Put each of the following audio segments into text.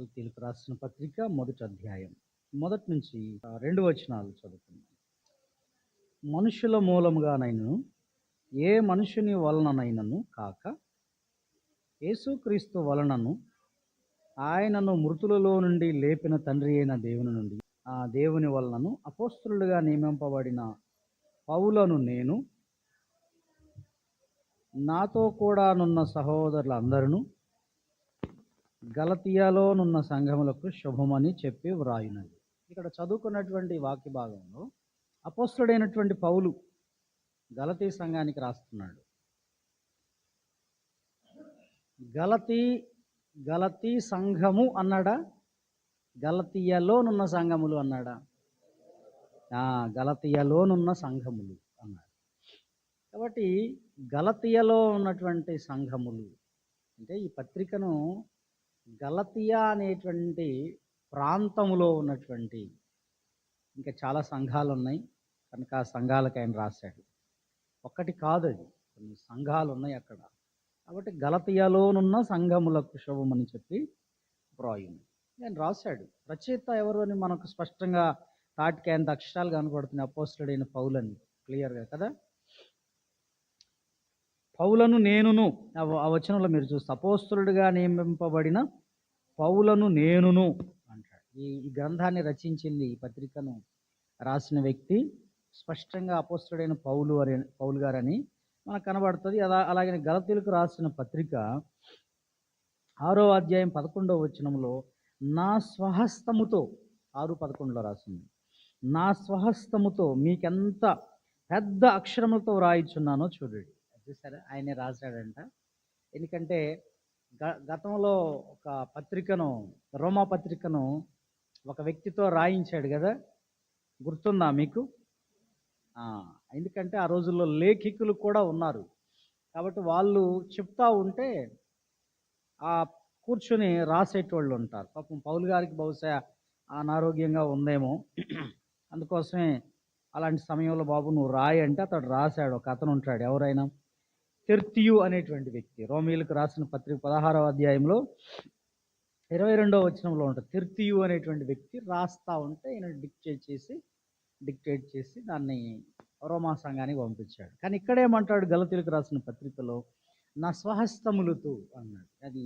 గలతీయులకు రాసిన పత్రిక మొదటి అధ్యాయం మొదటి నుంచి 2 వచనాలు చదువుకుందాం. మనుషుల మూలముగానైనను ఏ మనుషుని వలననైనను కాక యేసుక్రీస్తు వలనను ఆయనను మృతులలో నుండి లేపిన తండ్రి అయిన దేవుని నుండి ఆ దేవుని వలనను అపోస్తలుడుగా నియమింపబడిన పౌలను నేను నాతో కూడా నున్న సహోదరులందరూ గలతీయలోనున్న సంఘములకు శుభమని చెప్పి వ్రాయునది. ఇక్కడ చదువుకున్నటువంటి వాక్య భాగంలో అపోస్తలుడైనటువంటి పౌలు గలతీ సంఘానికి రాస్తున్నాడు. గలతీ సంఘము అన్నాడా, గలతీయలోనున్న సంఘములు అన్నాడా? గలతీయలోనున్న సంఘములు అన్నాడు. కాబట్టి గలతీయలో ఉన్నటువంటి సంఘములు అంటే ఈ పత్రికను గలతీయా అనేటువంటి ప్రాంతములో ఉన్నటువంటి ఇంకా చాలా సంఘాలు ఉన్నాయి కనుక ఆ సంఘాలకు ఆయన రాశాడు. ఒక్కటి కాదు, అది కొన్ని సంఘాలు ఉన్నాయి అక్కడ. కాబట్టి గలతీయలోనున్న సంఘములకు శుభమని చెప్పి వ్రాయును ఆయన రాశాడు. రచయిత ఎవరు అని మనకు స్పష్టంగా తాటికి ఆయన అక్షరాలు కనపడుతున్నాయి. అపోస్తలుడైన పౌలని క్లియర్గా కదా. పౌలను నేనును ఆ వచనంలో మీరు చూస్తే అపోస్తలుడిగా నియమింపబడిన పౌలను నేనును అంటాడు. ఈ గ్రంథాన్ని రచించింది, ఈ పత్రికను రాసిన వ్యక్తి స్పష్టంగా అపోస్తలుడైన పౌలు గారని మనకు కనబడుతుంది. అలాగే గలతీయులకు రాసిన పత్రిక 6వ అధ్యాయం 11వ వచనంలో నా స్వహస్తముతో 6:11 రాసింది, నా స్వహస్తముతో మీకెంత పెద్ద అక్షరములతో వ్రాయిచున్నానో చూడండి. చూసారా, ఆయనే రాశాడంట. ఎందుకంటే గతంలో ఒక పత్రికను, రోమా పత్రికను ఒక వ్యక్తితో రాయించాడు కదా, గుర్తుందా మీకు? ఎందుకంటే ఆ రోజుల్లో లేఖికులు కూడా ఉన్నారు కాబట్టి వాళ్ళు చెప్తా ఉంటే కూర్చొని రాసేటోళ్ళు ఉంటారు. పాపం పౌలు గారికి బహుశా అనారోగ్యంగా ఉందేమో, అందుకోసమే అలాంటి సమయంలో బాబు నువ్వు రాయి అంటే అతడు రాశాడు. ఒక అతను ఉంటాడు, ఎవరైనా తెర్తియు అనేటువంటి వ్యక్తి, రోమీయులకు రాసిన పత్రిక 16వ అధ్యాయంలో 22వ వచనంలో ఉంటుంది. తెర్తియు అనేటువంటి వ్యక్తి రాస్తా ఉంటే ఈయన డిక్టేట్ చేసి దాన్ని రోమా సంఘానికి పంపించాడు. కానీ ఇక్కడేమంటాడు గలతీయులకు రాసిన పత్రికలో నా స్వహస్తములతో అన్నాడు. అది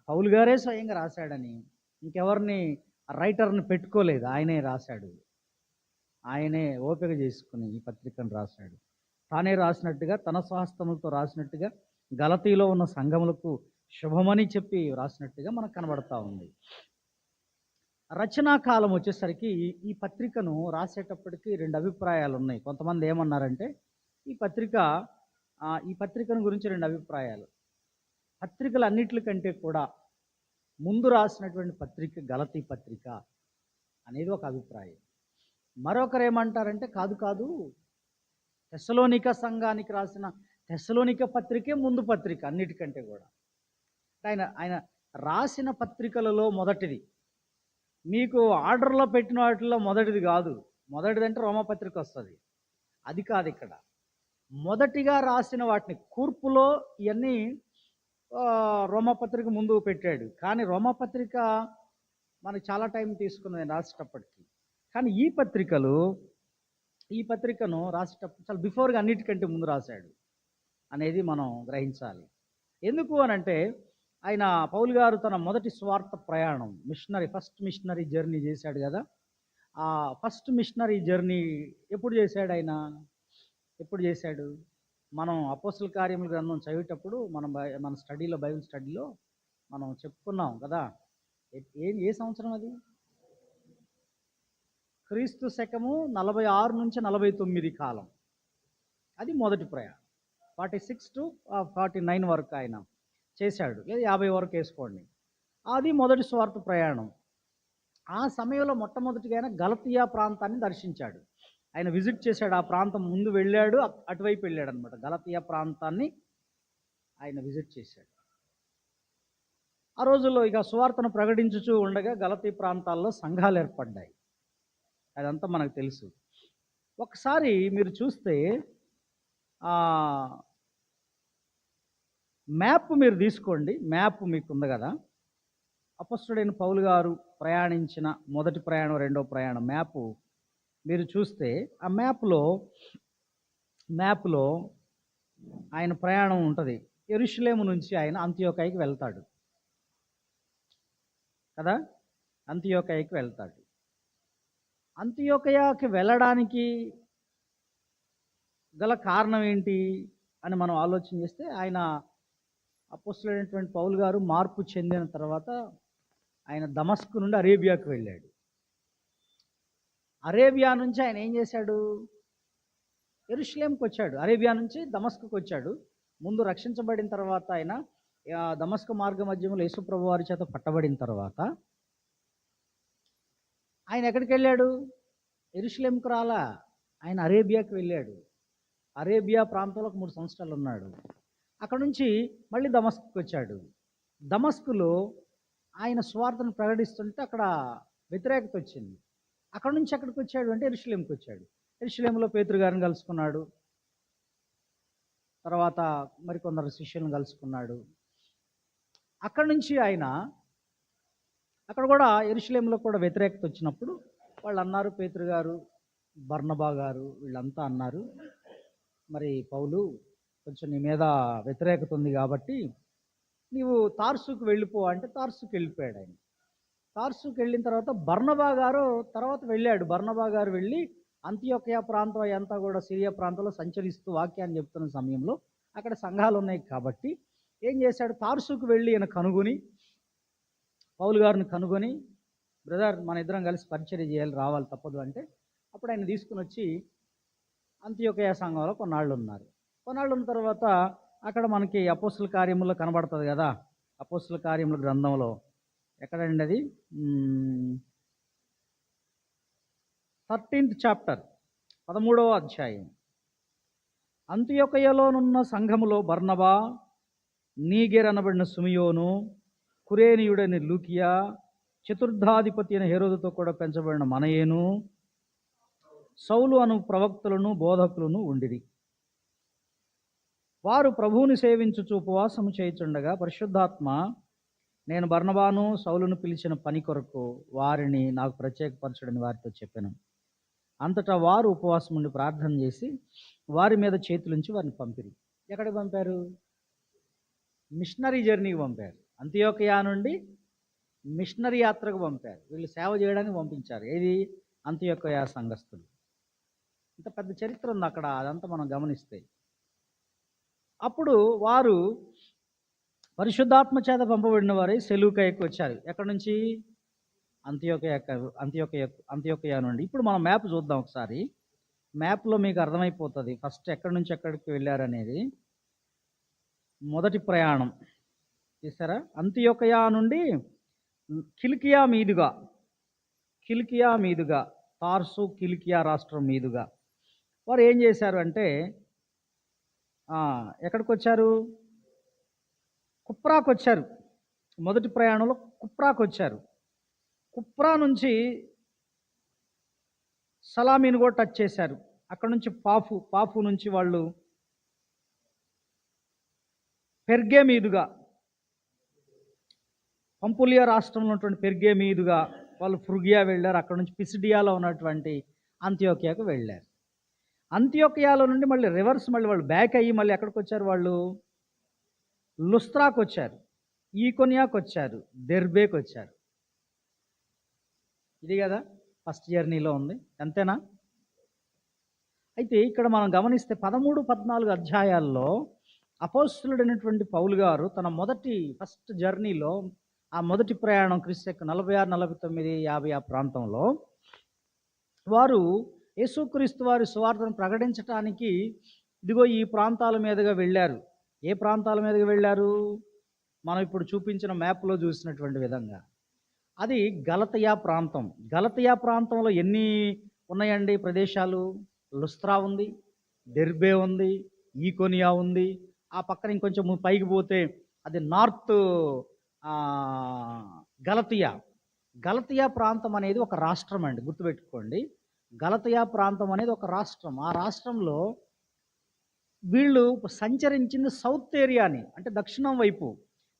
పౌలు గారే స్వయంగా రాశాడని, ఇంకెవరిని రైటర్ని పెట్టుకోలేదు, ఆయనే రాశాడు. ఆయనే ఓపిక చేసుకుని ఈ పత్రికను రాశాడు. తానే రాసినట్టుగా, తన స్వహస్తములతో రాసినట్టుగా గలతీలో ఉన్న సంఘములకు శుభమని చెప్పి రాసినట్టుగా మనకు కనబడతా ఉంది. రచనా కాలం వచ్చేసరికి ఈ పత్రికను రాసేటప్పటికి 2 అభిప్రాయాలు ఉన్నాయి. కొంతమంది ఏమన్నారంటే ఈ పత్రికను గురించి 2 అభిప్రాయాలు. పత్రికలు అన్నిటికంటే కూడా ముందు రాసినటువంటి పత్రిక గలతీ పత్రిక అనేది ఒక అభిప్రాయం. మరొకరు ఏమంటారంటే కాదు, తెస్సలోనిక సంఘానికి రాసిన తెస్సలోనిక పత్రికే ముందు పత్రిక అన్నిటికంటే కూడా. ఆయన రాసిన పత్రికలలో మొదటిది, మీకు ఆర్డర్లో పెట్టిన వాటిలో మొదటిది కాదు. మొదటిదంటే రోమపత్రిక వస్తుంది, అది కాదు. ఇక్కడ మొదటిగా రాసిన వాటిని కూర్పులో ఇవన్నీ రోమపత్రిక ముందు పెట్టాడు. కానీ రోమపత్రిక మనకు చాలా టైం తీసుకున్నది రాసేటప్పటికి. కానీ ఈ పత్రికను రాసేటప్పుడు చాలా బిఫోర్గా అన్నిటికంటే ముందు రాశాడు అనేది మనం గ్రహించాలి. ఎందుకు అనంటే ఆయన పౌలు గారు తన మొదటి స్వార్థ ప్రయాణం ఫస్ట్ మిషనరీ జర్నీ చేశాడు కదా. ఆ ఫస్ట్ మిషనరీ జర్నీ ఎప్పుడు చేశాడు? మనం అపోస్తల కార్యముల గ్రంథం చదివేటప్పుడు మన స్టడీలో, బైబిల్ స్టడీలో మనం చెప్పుకున్నాం కదా. ఏ సంవత్సరం అది? క్రీస్తు శకము 46 నుంచి 49 కాలం. అది మొదటి ప్రయాణం. 46 to 49 వరకు ఆయన చేశాడు, లేదా 50 వరకు వేసుకోండి. అది మొదటి స్వార్థ ప్రయాణం. ఆ సమయంలో మొట్టమొదటిగా ఆయన గలతీయా ప్రాంతాన్ని దర్శించాడు. ఆయన విజిట్ చేశాడు, ఆ ప్రాంతం ముందు వెళ్ళాడు, అటువైపు వెళ్ళాడు అనమాట. గలతీయా ప్రాంతాన్ని ఆయన విజిట్ చేశాడు. ఆ రోజుల్లో ఇక సువార్తను ప్రకటించుచూ ఉండగా గలతీ ప్రాంతాల్లో సంఘాలు ఏర్పడ్డాయి. అదంతా మనకు తెలుసు. ఒకసారి మీరు చూస్తే మ్యాప్ మీరు తీసుకోండి, మ్యాప్ మీకు ఉంది కదా. అపొస్తలుడైన పౌలు గారు ప్రయాణించిన మొదటి ప్రయాణం, రెండో ప్రయాణం మ్యాపు మీరు చూస్తే ఆ మ్యాప్లో ఆయన ప్రయాణం ఉంటుంది. యెరూషలేము నుంచి ఆయన అంతియోకయకి వెళ్తాడు కదా. అంతియోకయకి వెళ్తాడు. అంతియోకయకి వెళ్ళడానికి గల కారణం ఏంటి అని మనం ఆలోచన చేస్తే, ఆయన అపొస్తలుడైనటువంటి పౌలు గారు మార్పు చెందిన తర్వాత ఆయన దమస్కు నుండి అరేబియాకు వెళ్ళాడు. అరేబియా నుంచి ఆయన ఏం చేశాడు? యెరూషలేంకి వచ్చాడు. అరేబియా నుంచి దమస్కుకు వచ్చాడు. ముందు రక్షించబడిన తర్వాత ఆయన దమస్కు మార్గ మధ్యంలో యేసుప్రభు వారి చేత పట్టబడిన తర్వాత ఆయన ఎక్కడికి వెళ్ళాడు? యెరూషలేంకు రాలా, ఆయన అరేబియాకి వెళ్ళాడు. అరేబియా ప్రాంతంలో 3 సంవత్సరాలు ఉన్నాడు. అక్కడ నుంచి మళ్ళీ దమస్కుకు వచ్చాడు. దమస్కులో ఆయన స్వార్థను ప్రకటిస్తుంటే అక్కడ వ్యతిరేకత వచ్చింది. అక్కడ నుంచి ఎక్కడికి వచ్చాడు అంటే యెరూషలేంకి వచ్చాడు. యెరూషలేంలో పేతురు గారిని కలుసుకున్నాడు. తర్వాత మరికొందరు శిష్యులను కలుసుకున్నాడు. అక్కడ నుంచి ఆయన అక్కడ కూడా యెరూషలేంలో కూడా వ్యతిరేకత వచ్చినప్పుడు వాళ్ళు అన్నారు, పేతురు గారు, బర్నబా గారు వీళ్ళంతా అన్నారు, మరి పౌలు కొంచెం నీ మీద వ్యతిరేకత ఉంది కాబట్టి నీవు తార్సుకు వెళ్ళిపో అంటే తార్సుకు వెళ్ళిపోయాడు. ఆయన తార్సుకు వెళ్ళిన తర్వాత బర్నబా గారు తర్వాత వెళ్ళాడు. బర్నబా గారు వెళ్ళి అంతియోకయ ప్రాంతం అంతా కూడా సిరియా ప్రాంతంలో సంచరిస్తూ వాక్యాన్ని చెప్తున్న సమయంలో అక్కడ సంఘాలు ఉన్నాయి కాబట్టి ఏం చేశాడు? తార్సుకు వెళ్ళి ఈయన కనుగొని, పౌలు గారిని కనుగొని, బ్రదర్ మన ఇద్దరం కలిసి పరిచర్య చేయాలి, రావాలి తప్పదు అంటే అప్పుడు ఆయన తీసుకుని వచ్చి అంతియోకయ సంఘంలో కొన్నాళ్ళు ఉన్నారు. కొన్నాళ్ళు ఉన్న తర్వాత అక్కడ మనకి అపోస్తుల కార్యములో కనబడుతుంది కదా. అపోస్తుల కార్యముల గ్రంథంలో ఎక్కడండి అది? 13th చాప్టర్ 13వ అధ్యాయం. అంతియోకయలోనున్న సంఘములో బర్నబా, నీగెర్ అనబడిన సుమియోను, కురేనీయుడైన లూకియా, చతుర్థాధిపతి అయిన హేరోదుతో కూడా పెంచబడిన మనయేను, సౌలు అను ప్రవక్తలను బోధకులను ఉండిరి. వారు ప్రభువుని సేవించుచు ఉపవాసము చేయుచుండగా పరిశుద్ధాత్మ నేను బర్నబాను సౌలును పిలిచిన పని కొరకు వారిని నాకు ప్రత్యేకపరచుడని వారితో చెప్పాను. అంతటా వారు ఉపవాసం ఉండి ప్రార్థన చేసి వారి మీద చేతులుంచి వారిని పంపిరి. ఎక్కడికి పంపారు? మిషనరీ జర్నీకి పంపారు. అంతియోకయా నుండి మిషనరీ యాత్రకు పంపారు. వీళ్ళు సేవ చేయడానికి పంపించారు. ఏది? అంతియోకయా సంఘస్థులు. ఇంత పెద్ద చరిత్ర ఉంది అక్కడ, అదంతా మనం గమనిస్తే. అప్పుడు వారు పరిశుద్ధాత్మ చేత పంపబడిన వారే సెలూకయకు వచ్చారు. ఎక్కడి నుంచి? అంతియోకయా నుండి. ఇప్పుడు మనం మ్యాప్ చూద్దాం ఒకసారి. మ్యాప్లో మీకు అర్థమైపోతుంది ఫస్ట్ ఎక్కడి నుంచి ఎక్కడికి వెళ్ళారనేది. మొదటి ప్రయాణం చూసారా? అంతియోకయా నుండి కిలికియా మీదుగా తార్సు కిలికియా రాష్ట్రం మీదుగా వారు ఏం చేశారు అంటే ఎక్కడికి వచ్చారు? కుప్రాకు వచ్చారు. మొదటి ప్రయాణంలో కుప్రాకు వచ్చారు. కుప్రా నుంచి సలామీని కూడా టచ్ చేశారు. అక్కడ నుంచి పాఫు నుంచి వాళ్ళు పెర్గే మీదుగా, పంపులియా రాష్ట్రంలో ఉన్నటువంటి పెర్గే మీదుగా వాళ్ళు ఫ్రుగియా వెళ్ళారు. అక్కడ నుంచి పిసిడియాలో ఉన్నటువంటి అంతియోకియాకు వెళ్ళారు. అంతియోకియాలో నుండి మళ్ళీ రివర్స్ మళ్ళీ వాళ్ళు బ్యాక్ అయ్యి మళ్ళీ ఎక్కడికి వచ్చారు? వాళ్ళు లుస్త్రాకు వచ్చారు, ఈకొనియాకు వచ్చారు, దెర్బేకి వచ్చారు. ఇది కదా ఫస్ట్ జర్నీలో ఉంది, అంతేనా? అయితే ఇక్కడ మనం గమనిస్తే 13-14 అధ్యాయాల్లో అపోస్తలుడైనటువంటి పౌలు గారు తన ఫస్ట్ జర్నీలో, ఆ మొదటి ప్రయాణం క్రీస్తు 46, 49, 50 ఆ ప్రాంతంలో వారు యేసుక్రీస్తు వారి సువార్తను ప్రకటించటానికి ఇదిగో ఈ ప్రాంతాల మీదుగా వెళ్ళారు. ఏ ప్రాంతాల మీదుగా వెళ్ళారు? మనం ఇప్పుడు చూపించిన మ్యాప్లో చూసినటువంటి విధంగా అది గలతయా ప్రాంతం. గలతయా ప్రాంతంలో ఎన్ని ఉన్నాయండి ప్రదేశాలు? లుస్త్రా ఉంది, దెర్బే ఉంది, ఈకొనియా ఉంది. ఆ పక్కన ఇంకొంచెం పైకి పోతే అది నార్త్ గలతయా ప్రాంతం అనేది ఒక రాష్ట్రం అండి, గుర్తుపెట్టుకోండి. గలతయా ప్రాంతం అనేది ఒక రాష్ట్రం. ఆ రాష్ట్రంలో వీళ్ళు సంచరించింది సౌత్ ఏరియాని, అంటే దక్షిణం వైపు.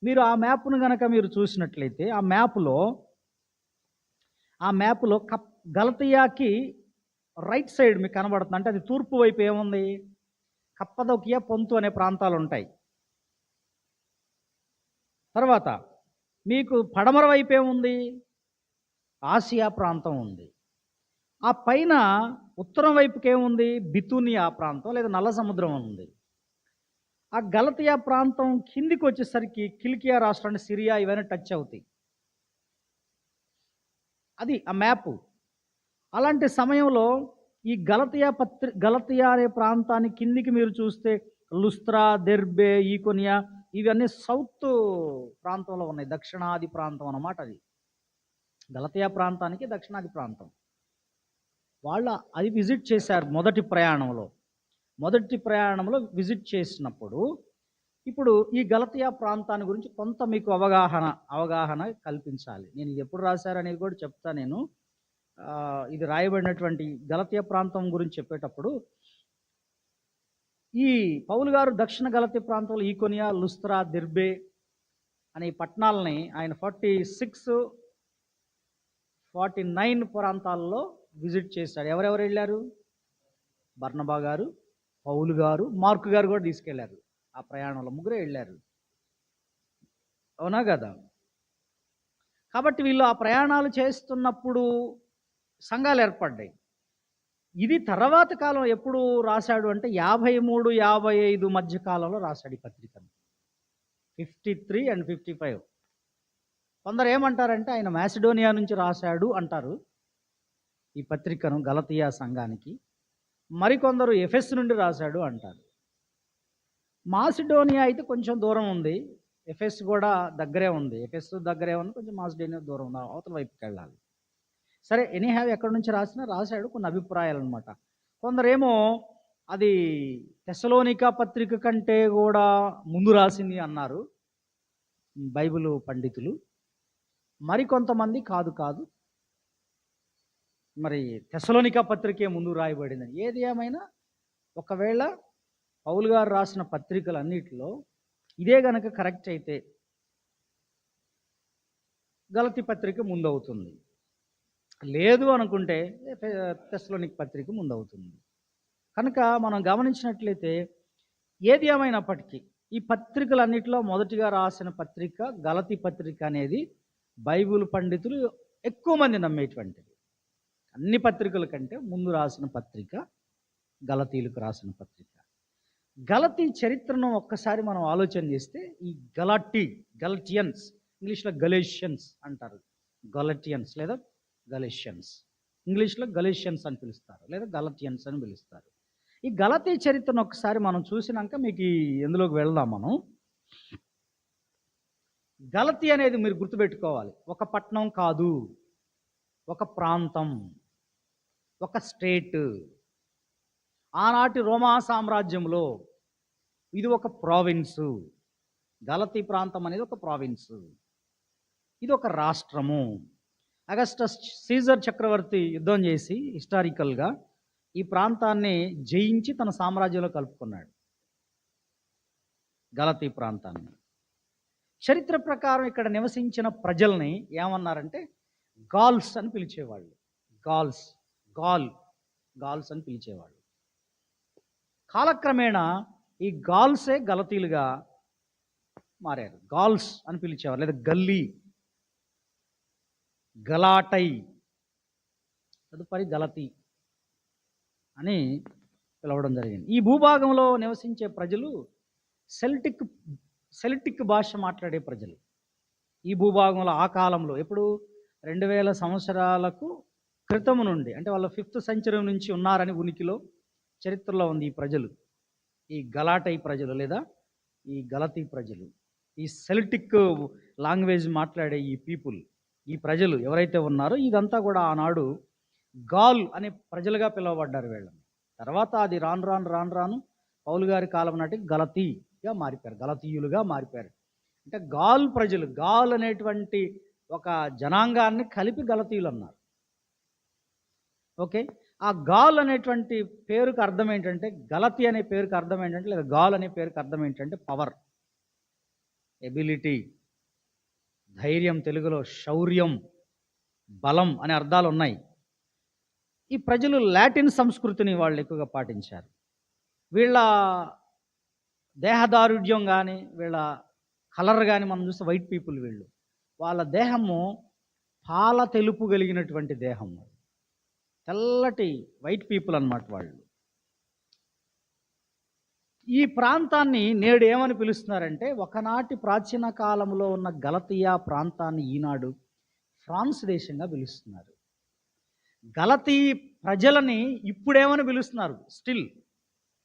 మీరు ఆ మ్యాప్ను గనక మీరు చూసినట్లయితే ఆ మ్యాప్లో గలతియాకి రైట్ సైడ్ మీకు కనబడుతుంది. అంటే అది తూర్పు వైపు ఏముంది? కప్పదొకియా, పొంతు అనే ప్రాంతాలు ఉంటాయి. తర్వాత మీకు పడమర వైపు ఏముంది? ఆసియా ప్రాంతం ఉంది. ఆ పైన ఉత్తరం వైపుకి ఏముంది? బితూనియా ప్రాంతం లేదా నల్ల సముద్రం ఉంది. ఆ గలతియా ప్రాంతం కిందికి వచ్చేసరికి కిలికియా రాష్ట్రాన్ని, సిరియా ఇవన్నీ టచ్ అవుతాయి. అది ఆ మ్యాపు. అలాంటి సమయంలో ఈ గలతియా అనే ప్రాంతాన్ని కిందికి మీరు చూస్తే లుస్త్రా, దెర్బే, ఈకొనియా ఇవన్నీ సౌత్ ప్రాంతంలో ఉన్నాయి. దక్షిణాది ప్రాంతం అన్నమాట అది. గలతియా ప్రాంతానికి దక్షిణాది ప్రాంతం. వాళ్ళు అది విజిట్ చేశారు మొదటి ప్రయాణంలో విజిట్ చేసినప్పుడు. ఇప్పుడు ఈ గలతియా ప్రాంతాన్ని గురించి కొంత మీకు అవగాహన కల్పించాలి. నేను ఇది ఎప్పుడు రాశారనేది కూడా చెప్తా నేను. ఇది రాయబడినటువంటి గలతియా ప్రాంతం గురించి చెప్పేటప్పుడు ఈ పౌలు గారు దక్షిణ గలతియా ప్రాంతంలో ఈకొనియా, లుస్త్రా, దెర్బే అనే పట్టణాలని ఆయన 46, 49 ప్రాంతాల్లో విజిట్ చేశాడు. ఎవరెవరు వెళ్ళారు? బర్నబా గారు, పౌలు గారు, మార్కు గారు కూడా తీసుకెళ్లారు. ఆ ప్రయాణంలో ముగ్గురే వెళ్ళారు. అవునా కదా? కాబట్టి వీళ్ళు ఆ ప్రయాణాలు చేస్తున్నప్పుడు సంఘాలు ఏర్పడ్డాయి. ఇది తర్వాత కాలం ఎప్పుడు రాశాడు అంటే 53, 55 మధ్య కాలంలో రాశాడు ఈ పత్రికను. 53 and 55. కొందరు ఏమంటారంటే ఆయన మాసిడోనియా నుంచి రాశాడు అంటారు ఈ పత్రికను గలతియా సంఘానికి. మరికొందరు ఎఫెస్ నుండి రాశాడు అంటారు. మాసిడోనియా అయితే కొంచెం దూరం ఉంది, ఎఫెస్ కూడా దగ్గరే ఉంది. కొంచెం మాసిడోనియా దూరం ఉంది, అవతల వైపుకి వెళ్ళాలి. సరే, ఎనీహావ్ ఎక్కడి నుంచి రాశాడు కొన్ని అభిప్రాయాలు అనమాట. కొందరేమో అది తెస్సలోనికా పత్రిక కంటే కూడా ముందు రాసింది అన్నారు బైబిల్ పండితులు. మరికొంతమంది కాదు మరి తెస్సలోనికా పత్రికే ముందు రాయబడింది. ఏది ఏమైనా ఒకవేళ పౌలు గారు రాసిన పత్రికలన్నిటిలో ఇదే గనక కరెక్ట్ అయితే గలతీ పత్రిక ముందవుతుంది. లేదు అనుకుంటే తెస్సలోనికా పత్రిక ముందవుతుంది. కనుక మనం గమనించినట్లయితే ఏది ఏమైనప్పటికీ ఈ పత్రికలన్నిటిలో మొదటిగా రాసిన పత్రిక గలతీ పత్రిక అనేది బైబిల్ పండితులు ఎక్కువ మంది నమ్మేటువంటిది. అన్ని పత్రికల కంటే ముందు రాసిన పత్రిక గలతీలకు రాసిన పత్రిక. గలతీ చరిత్రను ఒక్కసారి మనం ఆలోచన చేస్తే ఈ గలటియన్స్, ఇంగ్లీష్లో గలేషియన్స్ అంటారు. గలటియన్స్ లేదా గలేషియన్స్, ఇంగ్లీష్లో గలేషియన్స్ అని పిలుస్తారు లేదా గలటియన్స్ అని పిలుస్తారు. ఈ గలతీ చరిత్రను ఒకసారి మనం చూసినాక మీకు ఎందులోకి వెళ్దాం. మనం గలతీ అనేది మీరు గుర్తుపెట్టుకోవాలి, ఒక పట్టణం కాదు, ఒక ప్రాంతం, ఒక స్టేట్. ఆనాటి రోమా సామ్రాజ్యంలో ఇది ఒక ప్రావిన్సు. గలతీ ప్రాంతం అనేది ఒక ప్రావిన్సు, ఇది ఒక రాష్ట్రము. అగస్టస్ సీజర్ చక్రవర్తి యుద్ధం చేసి హిస్టారికల్గా ఈ ప్రాంతాన్ని జయించి తన సామ్రాజ్యంలో కలుపుకున్నాడు గలతీ ప్రాంతాన్ని. చరిత్ర ప్రకారం ఇక్కడ నివసించిన ప్రజల్ని ఏమన్నారంటే గాల్స్ అని పిలిచేవాళ్ళు. గాల్స్ అని పిలిచేవాళ్ళు. కాలక్రమేణా ఈ గాల్సే గలతీలుగా మారారు. గాల్స్ అని పిలిచేవారు, లేదా గలాటై, తదుపరి గలతీ అని పిలవడం జరిగింది. ఈ భూభాగంలో నివసించే ప్రజలు సెల్టిక్ భాష మాట్లాడే ప్రజలు. ఈ భూభాగంలో ఆ కాలంలో ఎప్పుడు 2000 సంవత్సరాలకు క్రితము నుండి, అంటే వాళ్ళ 5th సెంచరీ నుంచి ఉన్నారని ఉనికిలో చరిత్రలో ఉంది ఈ ప్రజలు. ఈ గలాటై ప్రజలు లేదా ఈ గలతీ ప్రజలు, ఈ సెల్టిక్ లాంగ్వేజ్ మాట్లాడే ఈ ప్రజలు ఎవరైతే ఉన్నారో ఇదంతా కూడా ఆనాడు గాల్ అనే ప్రజలుగా పిలువబడ్డారు వీళ్ళని. తర్వాత అది రాను పౌలు గారి కాలం నాటికి గలతీగా మారిపోయారు, గలతీయులుగా మారిపోయారు. అంటే గాల్ అనేటువంటి ఒక జనాంగాన్ని కలిపి గలతీయులు అన్నారు. ఓకే, ఆ గాల్ అనేటువంటి పేరుకు అర్థం ఏంటంటే, గలతీ అనే పేరుకు అర్థం ఏంటంటే, లేదా గాల్ అనే పేరుకు అర్థం ఏంటంటే పవర్. ఎబిలిటీ, ధైర్యం, తెలుగులో శౌర్యం, బలం అనే అర్థాలు ఉన్నాయి. ఈ ప్రజలు లాటిన్ సంస్కృతిని వాళ్ళు ఎక్కువగా పాటించారు. వీళ్ళ దేహదారుఢ్యం కానీ, వీళ్ళ కలర్ కానీ మనం చూస్తే వైట్ పీపుల్ వీళ్ళు. వాళ్ళ దేహము పాల తెలుపు కలిగినటువంటి దేహము, తెల్లటి వైట్ పీపుల్ అన్నమాట వాళ్ళు. ఈ ప్రాంతాన్ని నేడు ఏమని పిలుస్తున్నారంటే, ఒకనాటి ప్రాచీన కాలంలో ఉన్న గలతీయా ప్రాంతాన్ని ఈనాడు ఫ్రాన్స్ దేశంగా పిలుస్తున్నారు. గలతీ ప్రజలని ఇప్పుడేమని పిలుస్తున్నారు? స్టిల్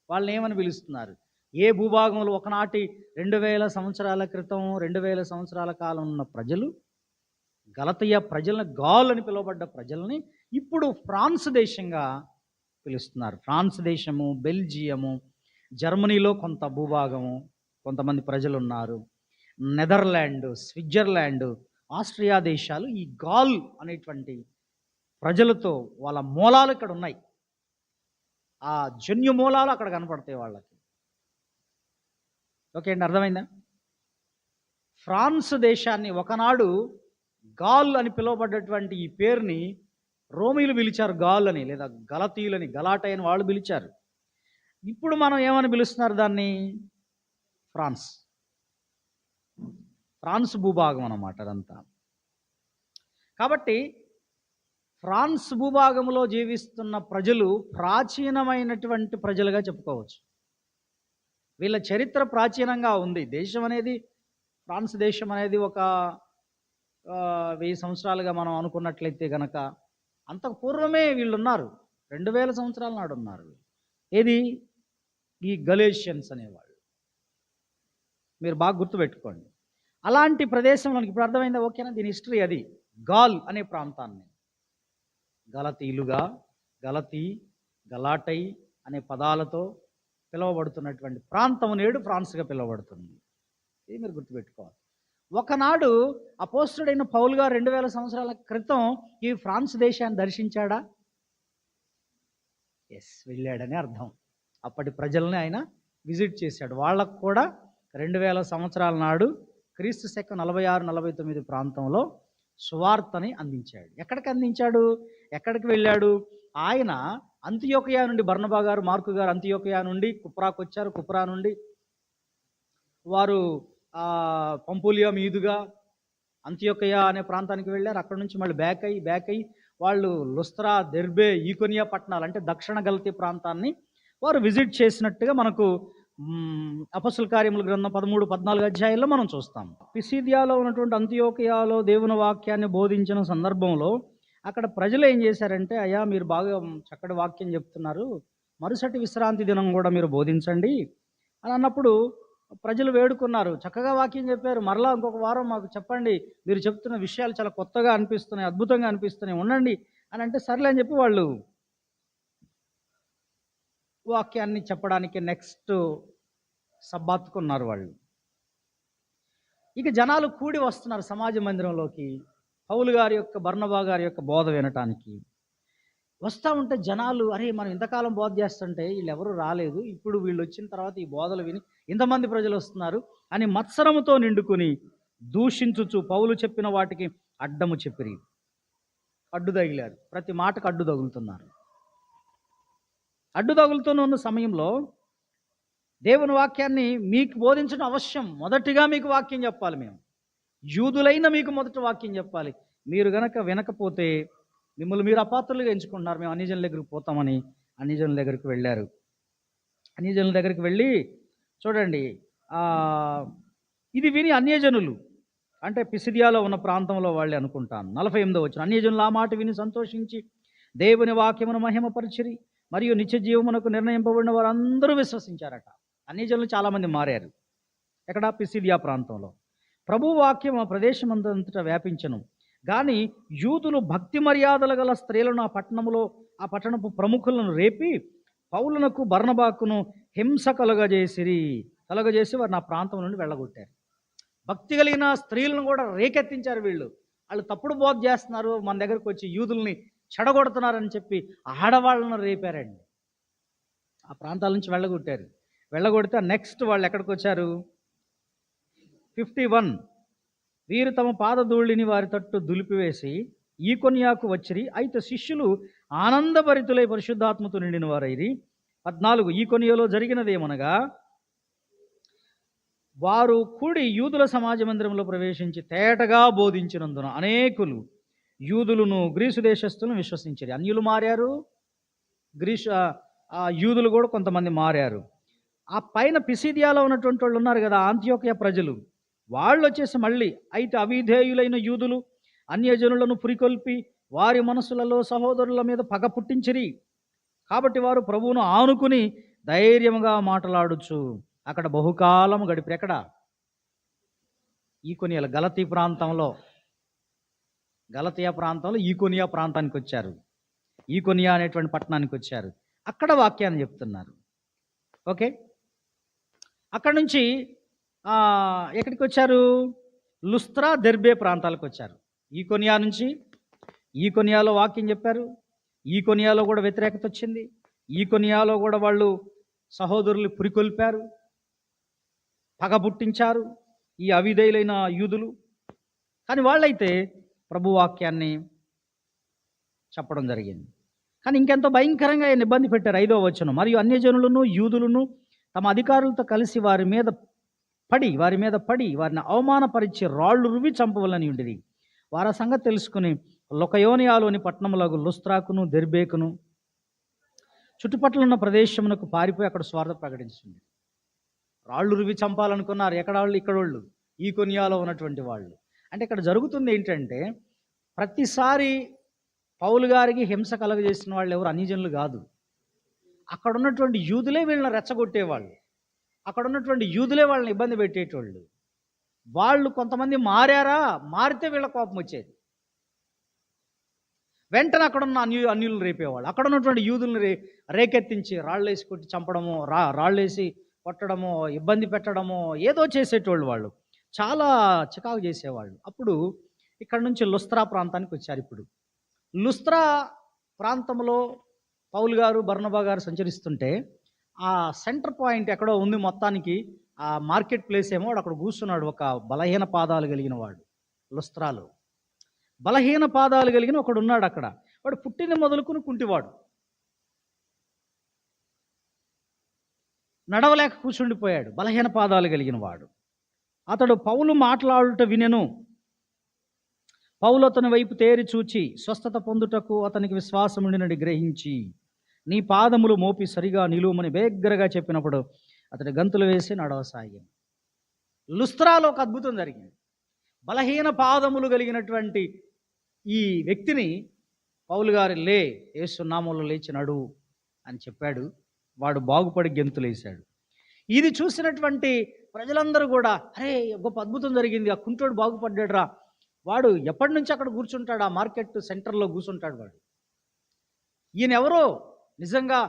వాళ్ళని ఏమని పిలుస్తున్నారు? ఏ భూభాగంలో ఒకనాటి 2000 సంవత్సరాల క్రితం, 2000 సంవత్సరాల కాలం ఉన్న ప్రజలు, గలతీయ ప్రజలను, గాల్ అని పిలువబడ్డ ప్రజల్ని ఇప్పుడు ఫ్రాన్స్ దేశంగా పిలుస్తున్నారు. ఫ్రాన్స్ దేశము, బెల్జియము, జర్మనీలో కొంత భూభాగము, కొంతమంది ప్రజలు ఉన్నారు. నెదర్లాండ్, స్విట్జర్లాండ్, ఆస్ట్రియా దేశాలు ఈ గాల్ అనేటువంటి ప్రజలతో వాళ్ళ మూలాలు ఇక్కడ ఉన్నాయి. ఆ జన్యు మూలాలు అక్కడ కనపడతాయి వాళ్ళకి. ఓకే అండి, అర్థమైందా? ఫ్రాన్స్ దేశాన్ని ఒకనాడు గాల్ అని పిలువబడ్డటువంటి ఈ పేరుని రోమీలు పిలిచారు గాల్ అని, లేదా గలతీయులని, గలాటై అని వాళ్ళు పిలిచారు. ఇప్పుడు మనం ఏమని పిలుస్తున్నారు దాన్ని? ఫ్రాన్స్. ఫ్రాన్స్ భూభాగం అన్నమాట అదంతా. కాబట్టి ఫ్రాన్స్ భూభాగంలో జీవిస్తున్న ప్రజలు ప్రాచీనమైనటువంటి ప్రజలుగా చెప్పుకోవచ్చు. వీళ్ళ చరిత్ర ప్రాచీనంగా ఉంది. దేశం అనేది, ఫ్రాన్స్ దేశం అనేది ఒక 1000 సంవత్సరాలుగా మనం అనుకున్నట్లయితే గనక, అంతకు పూర్వమే వీళ్ళు ఉన్నారు. 2000 సంవత్సరాల నాడు ఉన్నారు. ఏది? ఈ గలేషియన్స్ అనేవాళ్ళు. మీరు బాగా గుర్తుపెట్టుకోండి. అలాంటి ప్రదేశంలోనికి ఇప్పుడు అర్థమైందా? ఓకేనా? దీని హిస్టరీ అది. గాల్ అనే ప్రాంతాన్ని గలతీలుగా, గలతీ, గలాటై అనే పదాలతో పిలువబడుతున్నటువంటి ప్రాంతం నేడు ఫ్రాన్స్గా పిలువబడుతుంది. ఇది మీరు గుర్తుపెట్టుకోవాలి. ఒకనాడు అపోస్తలుడైన పౌలు గారు 2000 సంవత్సరాల క్రితం ఈ ఫ్రాన్స్ దేశాన్ని దర్శించాడా? ఎస్, వెళ్ళాడని అర్థం. అప్పటి ప్రజల్ని ఆయన విజిట్ చేశాడు. వాళ్ళకు కూడా 2000 సంవత్సరాల నాడు క్రీస్తు శకం 46-49 ప్రాంతంలో సువార్తని అందించాడు. ఎక్కడికి అందించాడు? ఎక్కడికి వెళ్ళాడు? ఆయన అంతియోకయ నుండి, బర్నబా గారు, మార్కు గారు అంతియోకయ నుండి కుప్రాకు వచ్చారు. కుప్రా నుండి వారు పంపులియా మీదుగా అంతియోకయ అనే ప్రాంతానికి వెళ్ళారు. అక్కడ నుంచి మళ్ళీ బ్యాక్ అయ్యి వాళ్ళు లుస్త్రా, దెర్బే, ఈకొనియా పట్టణాలు అంటే దక్షిణ గలతీ ప్రాంతాన్ని వారు విజిట్ చేసినట్టుగా మనకు అపొస్తలుల కార్యముల గ్రంథం 13-14 అధ్యాయాల్లో మనం చూస్తాం. పిసిదియాలో ఉన్నటువంటి అంతియోకయాలో దేవుని వాక్యాన్ని బోధించిన సందర్భంలో అక్కడ ప్రజలు ఏం చేశారంటే, అయ్యా మీరు బాగా చక్కటి వాక్యం చెప్తున్నారు, మరుసటి విశ్రాంతి దినం కూడా మీరు బోధించండి అని అన్నప్పుడు ప్రజలు వేడుకున్నారు. చక్కగా వాక్యం చెప్పారు, మరలా ఇంకొక వారం మాకు చెప్పండి, మీరు చెప్తున్న విషయాలు చాలా కొత్తగా అనిపిస్తున్నాయి, అద్భుతంగా అనిపిస్తున్నాయి, ఉండండి అని అంటే సర్లే అని చెప్పి వాళ్ళు వాక్యాన్ని చెప్పడానికి నెక్స్ట్ సబ్బాత్కున్నారు వాళ్ళు. ఇక జనాలు కూడి వస్తున్నారు సమాజ మందిరంలోకి పౌలు గారి యొక్క, బర్నబా గారి యొక్క బోధ వినటానికి. వస్తూ ఉంటే జనాలు, అరే మనం ఇంతకాలం బోధ చేస్తుంటే వీళ్ళు ఎవరు రాలేదు, ఇప్పుడు వీళ్ళు వచ్చిన తర్వాత ఈ బోధలు విని ఇంతమంది ప్రజలు వస్తున్నారు అని మత్సరముతో నిండుకుని దూషించుచు పౌలు చెప్పిన వాటికి అడ్డము చెప్పిరి. అడ్డు తగిలారు. ప్రతి మాటకు అడ్డు తగులుతున్నారు. అడ్డు తగులుతూనే ఉన్న సమయంలో దేవుని వాక్యాన్ని మీకు బోధించడం అవశ్యం. మొదటిగా మీకు వాక్యం చెప్పాలి. మేము యూదులైన మీకు మొదటి వాక్యం చెప్పాలి. మీరు గనక వినకపోతే మిమ్మల్ని మీరు అపాత్రులుగా ఎంచుకుంటున్నారు, మేము అన్యజనుల దగ్గరికి పోతామని అన్యజనుల దగ్గరికి వెళ్ళారు. అన్యజనుల దగ్గరికి వెళ్ళి చూడండి, ఇది విని అన్యజనులు అంటే పిసిదియాలో ఉన్న ప్రాంతంలో వాళ్ళే అనుకుంటాను. 48వ వచనం, అన్యజనులు ఆ మాట విని సంతోషించి దేవుని వాక్యమును మహిమపరిచిరి, మరియు నిత్య జీవమునకు నిర్ణయింపబడిన వారు అందరూ విశ్వసించారట. అన్యజనులు చాలామంది మారారు. ఎక్కడ? పిసిదియా ప్రాంతంలో. ప్రభు వాక్యం ఆ ప్రదేశం అంతటా వ్యాపించను. కానీ యూదులు భక్తి మర్యాదలు గల స్త్రీలను ఆ పట్టణపు ప్రముఖులను రేపి పౌలునకు, బర్నబాకును హింస కలుగజేసి వారిని ఆ ప్రాంతం నుండి వెళ్ళగొట్టారు. భక్తి కలిగిన స్త్రీలను కూడా రేకెత్తించారు. వాళ్ళు తప్పుడు బోధ చేస్తున్నారు, మన దగ్గరకు వచ్చి యూదుల్ని చెడగొడుతున్నారని చెప్పి ఆడవాళ్ళను రేపారండి. ఆ ప్రాంతాల నుంచి వెళ్ళగొట్టారు. వెళ్ళగొడితే నెక్స్ట్ వాళ్ళు ఎక్కడికి వచ్చారు? 51. వీరు తమ పాదధూళిని వారి తట్టు దులిపివేసి ఈకొనియాకు వచ్చిరి. అయితే శిష్యులు ఆనందభరితులై పరిశుద్ధాత్మతో నిండిన వారైరి. 14. ఈకొనియాలో జరిగినదేమనగా, వారు కూడి యూదుల సమాజ మందిరంలో ప్రవేశించి తేటగా బోధించినందున అనేకులు యూదులను గ్రీసు దేశస్థులను విశ్వసించారు. అన్యులు మారారు, యూదులు కూడా కొంతమంది మారారు. ఆ పైన పిసిదియాలో ఉన్నటువంటి వాళ్ళు ఉన్నారు కదా, అంత్యోకయ ప్రజలు, వాళ్ళు వచ్చేసి మళ్ళీ అయితే అవిధేయులైన యూదులు అన్యజనులను పురికొల్పి వారి మనసులలో సహోదరుల మీద పగ పుట్టించిరి. కాబట్టి వారు ప్రభువును ఆనుకుని ధైర్యముగా మాట్లాడుచు అక్కడ బహుకాలం గడిపి. ఎక్కడ? ఈకొనియా గలతీయ ప్రాంతంలో ఈకొనియా ప్రాంతానికి వచ్చారు. ఈకొనియా అనేటువంటి పట్టణానికి వచ్చారు. అక్కడ వాక్యాన్ని చెప్తున్నారు. ఓకే, అక్కడ నుంచి ఎక్కడికి వచ్చారు? లుస్త్రా, దెర్బే ప్రాంతాలకు వచ్చారు. ఈకొనియా నుంచి ఈకొనియాలో వాక్యం చెప్పారు. ఈకొనియాలో కూడా వ్యతిరేకత వచ్చింది. ఈకొనియాలో కూడా వాళ్ళు సహోదరులు పురికొల్పారు, పగ పుట్టించారు ఈ అవిధేయులైన యూదులు. కానీ వాళ్ళైతే ప్రభు వాక్యాన్ని చెప్పడం జరిగింది. కానీ ఇంకెంతో భయంకరంగా ఆయన ఇబ్బంది పెట్టారు. 5వ వచనం. మరియు అన్యజనులను యూదులను తమ అధికారులతో కలిసి వారి మీద పడి వారిని అవమానపరిచి రాళ్ళు రువి చంపవలని ఉండేది. వారి సంగతి తెలుసుకుని లొకయోనియాలోని పట్టణములకు లుస్త్రాకును దెర్బేకును చుట్టుపక్కల ఉన్న ప్రదేశమునకు పారిపోయి అక్కడ స్వార్థ ప్రకటించింది. రాళ్ళు రువి చంపాలనుకున్నారు. ఎక్కడ వాళ్ళు? ఇక్కడ వాళ్ళు, ఈకొనియాలో ఉన్నటువంటి వాళ్ళు. అంటే ఇక్కడ జరుగుతుంది ఏంటంటే, ప్రతిసారి పౌలు గారికి హింస కలగజేసిన వాళ్ళు ఎవరు? అన్యజనులు కాదు. అక్కడ ఉన్నటువంటి యూదులే వీళ్ళని రెచ్చగొట్టేవాళ్ళు. అక్కడ ఉన్నటువంటి యూదులే వాళ్ళని ఇబ్బంది పెట్టేటోళ్ళు. వాళ్ళు కొంతమంది మారితే వీళ్ళ కోపం వచ్చేది. వెంటనే అక్కడున్న అన్యులను రేపేవాళ్ళు. అక్కడ ఉన్నటువంటి యూదుల్ని రేకెత్తించి రాళ్ళేసి కొట్టి చంపడమో, రాళ్ళేసి కొట్టడమో, ఇబ్బంది పెట్టడమో ఏదో చేసేటోళ్ళు. వాళ్ళు చాలా చికాకు చేసేవాళ్ళు. అప్పుడు ఇక్కడ నుంచి లుస్త్రా ప్రాంతానికి వచ్చారు. ఇప్పుడు లుస్త్రా ప్రాంతంలో పౌలు గారు, బర్నబా గారు సంచరిస్తుంటే ఆ సెంటర్ పాయింట్ ఎక్కడో ఉంది మొత్తానికి. ఆ మార్కెట్ ప్లేస్ ఏమో అక్కడ కూర్చున్నాడు ఒక బలహీన పాదాలు కలిగిన వాడు. లుస్త్రాలో బలహీన పాదాలు కలిగిన ఒకడు ఉన్నాడు అక్కడ. వాడు పుట్టిన మొదలుకుని కుంటివాడు, నడవలేక కూర్చుండిపోయాడు. బలహీన పాదాలు కలిగిన వాడు. అతడు పౌలు మాట్లాడుట వినెను. పౌలు అతని వైపు తేరి చూచి స్వస్థత పొందుటకు అతనికి విశ్వాసం ఉండినని గ్రహించి, నీ పాదములు మోపి సరిగా నిలువమని బేగ్గరగా చెప్పినప్పుడు అతడు గంతులు వేసి నడవసాగాను. లుస్త్రాలో ఒక అద్భుతం జరిగింది. బలహీన పాదములు కలిగినటువంటి ఈ వ్యక్తిని పౌలు గారు యేసు నామములో లేచి నడువు అని చెప్పాడు. వాడు బాగుపడి గెంతులేశాడు. ఇది చూసినటువంటి ప్రజలందరూ కూడా, అరే గొప్ప అద్భుతం జరిగింది, ఆ కుంటోడు బాగుపడ్డాడు రా. వాడు ఎప్పటి నుంచి అక్కడ కూర్చుంటాడు, ఆ మార్కెట్ సెంటర్లో కూర్చుంటాడు వాడు. ఈయన ఎవరో, నిజంగా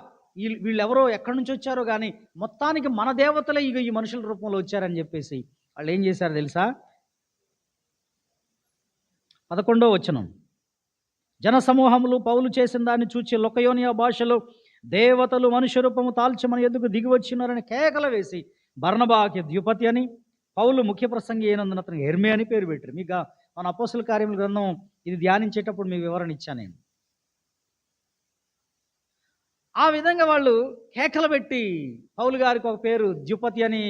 వీళ్ళెవరో ఎక్కడి నుంచి వచ్చారో కానీ మొత్తానికి మన దేవతలే ఈ మనుషుల రూపంలో వచ్చారని చెప్పేసి వాళ్ళు ఏం చేశారు తెలుసా? 11వ వచనం. జనసమూహములు పౌలు చేసిన దాన్ని చూచి లొకయోనియా భాషలో దేవతలు మనుష్య రూపము తాల్చి మన ఎదుగు దిగి వచ్చినారని కేకలు వేసి బర్నబాకి ద్యుపతి అని, పౌలు ముఖ్య ప్రసంగి అయినందున అతనికి హెర్మే అని పేరు పెట్టారు. మీకు మన అపోస్తల కార్యముల గ్రంథం ఇది ధ్యానించేటప్పుడు మీకు వివరణ ఇచ్చాను నేను. ఆ విధంగా వాళ్ళు కేకలు పెట్టి పౌలు గారికి ఒక పేరు ద్యుపతి అని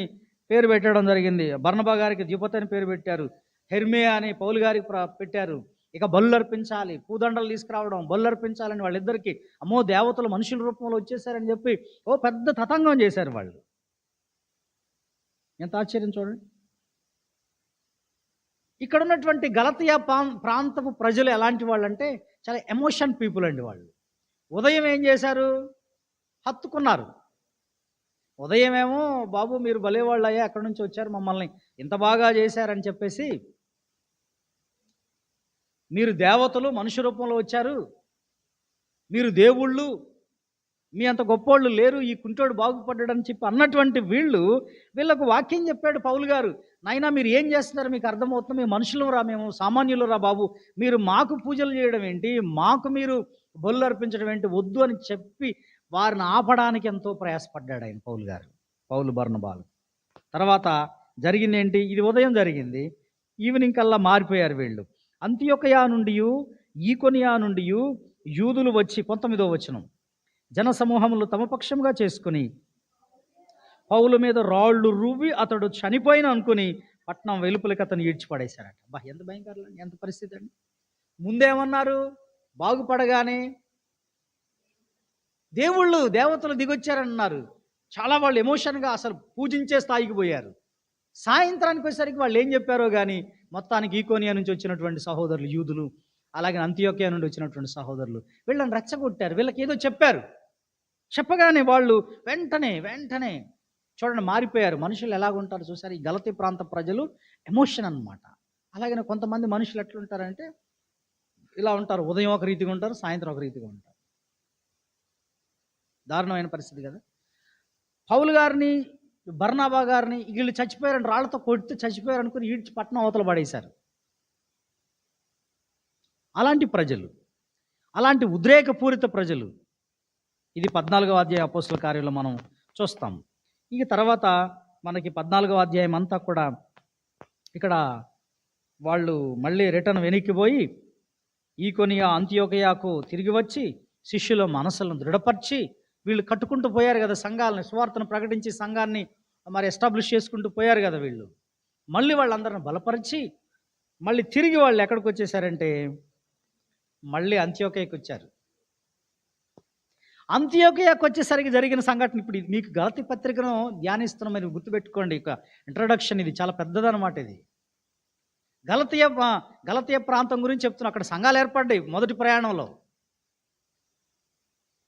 పేరు పెట్టడం జరిగింది. బర్నబా గారికి ద్యుపతి అని పేరు పెట్టారు. హెర్మే అని పౌలు గారికి పెట్టారు. ఇక బలు అర్పించాలి, పూదండలు తీసుకురావడం, బలు అర్పించాలని వాళ్ళిద్దరికీ, అమ్మో దేవతలు మనుషుల రూపంలో వచ్చేసారని చెప్పి ఓ పెద్ద తతంగం చేశారు వాళ్ళు. ఎంత ఆశ్చర్యం చూడండి. ఇక్కడ ఉన్నటువంటి గలతీయ ప్రాంతపు ప్రజలు ఎలాంటి వాళ్ళు అంటే చాలా ఎమోషన్ పీపుల్ అండి వాళ్ళు. ఉదయం ఏం చేశారు? హత్తుకున్నారు. ఉదయమేమో బాబు మీరు భలేవాళ్ళు అయ్యా, అక్కడి నుంచి వచ్చారు, మమ్మల్ని ఇంత బాగా చేశారని చెప్పేసి, మీరు దేవతలు మనుష్య రూపంలో వచ్చారు, మీరు దేవుళ్ళు, మీ అంత గొప్పోళ్ళు లేరు, ఈ కుంటోడు బాగుపడ్డాడని చెప్పి అన్నటువంటి వీళ్ళకు వాక్యం చెప్పాడు పౌలు గారు. నాయనా మీరు ఏం చేస్తున్నారు, మీకు అర్థమవుతుంది, మేము మనుషులు రా, మేము సామాన్యులు రా బాబు, మీరు మాకు పూజలు చేయడం ఏంటి, మాకు మీరు బొల్లు అర్పించడం ఏంటి, వద్దు అని చెప్పి వారిని ఆపడానికి ఎంతో ప్రయాసపడ్డాడు ఆయన పౌలు గారు, పౌలు బర్నబాలు. తర్వాత జరిగింది ఏంటి? ఇది ఉదయం జరిగింది. ఈవినింగ్ కల్లా మారిపోయారు వీళ్ళు. అంతియొకయ నుండి ఈకొనియా నుండి యూదులు వచ్చి 19వ వచనం, జనసమూహములు తమ పక్షంగా చేసుకుని పౌలు మీద రాళ్ళు రువ్వి అతడు చనిపోయిన అనుకుని పట్నం వెలుపలికి అతను ఈడ్చిపడేశారట. ఎంత భయంకరం, ఎంత పరిస్థితి అండి. ముందేమన్నారు? బాగుపడగానే దేవతలు దిగొచ్చారన్నారు. చాలా వాళ్ళు ఎమోషన్గా అసలు పూజించే స్థాయికి పోయారు. సాయంత్రానికి వచ్చేసరికి వాళ్ళు ఏం చెప్పారో కానీ మొత్తానికి ఈకోనియా నుంచి వచ్చినటువంటి సహోదరులు యూదులు, అలాగే అంతియోకియా నుండి వచ్చినటువంటి సహోదరులు వీళ్ళని రెచ్చగొట్టారు. వీళ్ళకి ఏదో చెప్పారు. చెప్పగానే వాళ్ళు వెంటనే చూడండి మారిపోయారు. మనుషులు ఎలాగుంటారు చూసారు. ఈ గలతీ ప్రాంత ప్రజలు ఎమోషన్ అన్నమాట. అలాగే కొంతమంది మనుషులు ఎట్లుంటారంటే ఇలా ఉంటారు. ఉదయం ఒక రీతిగా ఉంటారు, సాయంత్రం ఒక రీతిగా ఉంటారు. దారుణమైన పరిస్థితి కదా. పౌలు గారిని, బర్నాబా గారిని వీళ్ళు చచ్చిపోయారని రాళ్లతో కొడితే చచ్చిపోయారు అనుకుని ఈడ్చి పట్నం అవతల పడేశారు. అలాంటి ప్రజలు, అలాంటి ఉద్రేకపూరిత ప్రజలు. ఇది 14వ అధ్యాయ అపోస్తుల కార్యంలో మనం చూస్తాం. ఇక తర్వాత మనకి 14వ అధ్యాయం అంతా కూడా ఇక్కడ వాళ్ళు మళ్ళీ రిటర్న్ వెనక్కిపోయి ఈకొనియా అంతియోకియాకు తిరిగి వచ్చి శిష్యుల మనసులను దృఢపరిచి వీళ్ళు కట్టుకుంటూ పోయారు కదా సంఘాలని, సువార్తను ప్రకటించి సంఘాన్ని మరి ఎస్టాబ్లిష్ చేసుకుంటూ పోయారు కదా వీళ్ళు. మళ్ళీ వాళ్ళందరిని బలపరిచి మళ్ళీ తిరిగి వాళ్ళు ఎక్కడికి వచ్చేసారంటే మళ్ళీ అంత్యోకియాకి వచ్చారు. అంత్యోకియాకి వచ్చేసరికి జరిగిన సంఘటన ఇప్పుడు మీకు గలతీ పత్రికను ధ్యానిస్తున్నాం, మీరు గుర్తుపెట్టుకోండి. ఇక ఇంట్రడక్షన్ ఇది చాలా పెద్దదన్నమాట. ఇది గలతీయ ప్రాంతం గురించి చెప్తున్నా. అక్కడ సంఘాలు ఏర్పడ్డాయి మొదటి ప్రయాణంలో.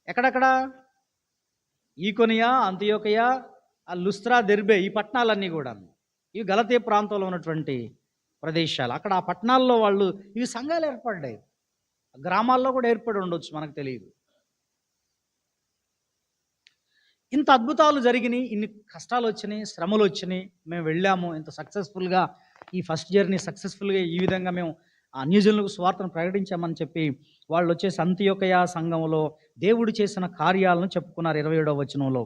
ఎక్కడెక్కడ? ఈకొనియా, అంతియోకియా, లుస్త్రా, దెర్బే, ఈ పట్టణాలన్నీ కూడా ఇవి గలతీయ ప్రాంతంలో ఉన్నటువంటి ప్రదేశాలు. అక్కడ ఆ పట్టణాల్లో వాళ్ళు ఇవి సంఘాలు ఏర్పడ్డాయి. గ్రామాల్లో కూడా ఏర్పడి ఉండొచ్చు, మనకు తెలియదు. ఇంత అద్భుతాలు జరిగినాయి, ఇన్ని కష్టాలు వచ్చినాయి, శ్రమలు వచ్చినాయి, మేము వెళ్ళాము ఇంత సక్సెస్ఫుల్గా. ఈ ఫస్ట్ జర్నీ సక్సెస్ఫుల్గా ఈ విధంగా మేము అన్యజనులకు స్వార్థను ప్రకటించామని చెప్పి వాళ్ళు వచ్చేసి అంతియోకియా సంఘంలో దేవుడు చేసిన కార్యాలను చెప్పుకున్నారు. 27వ వచనంలో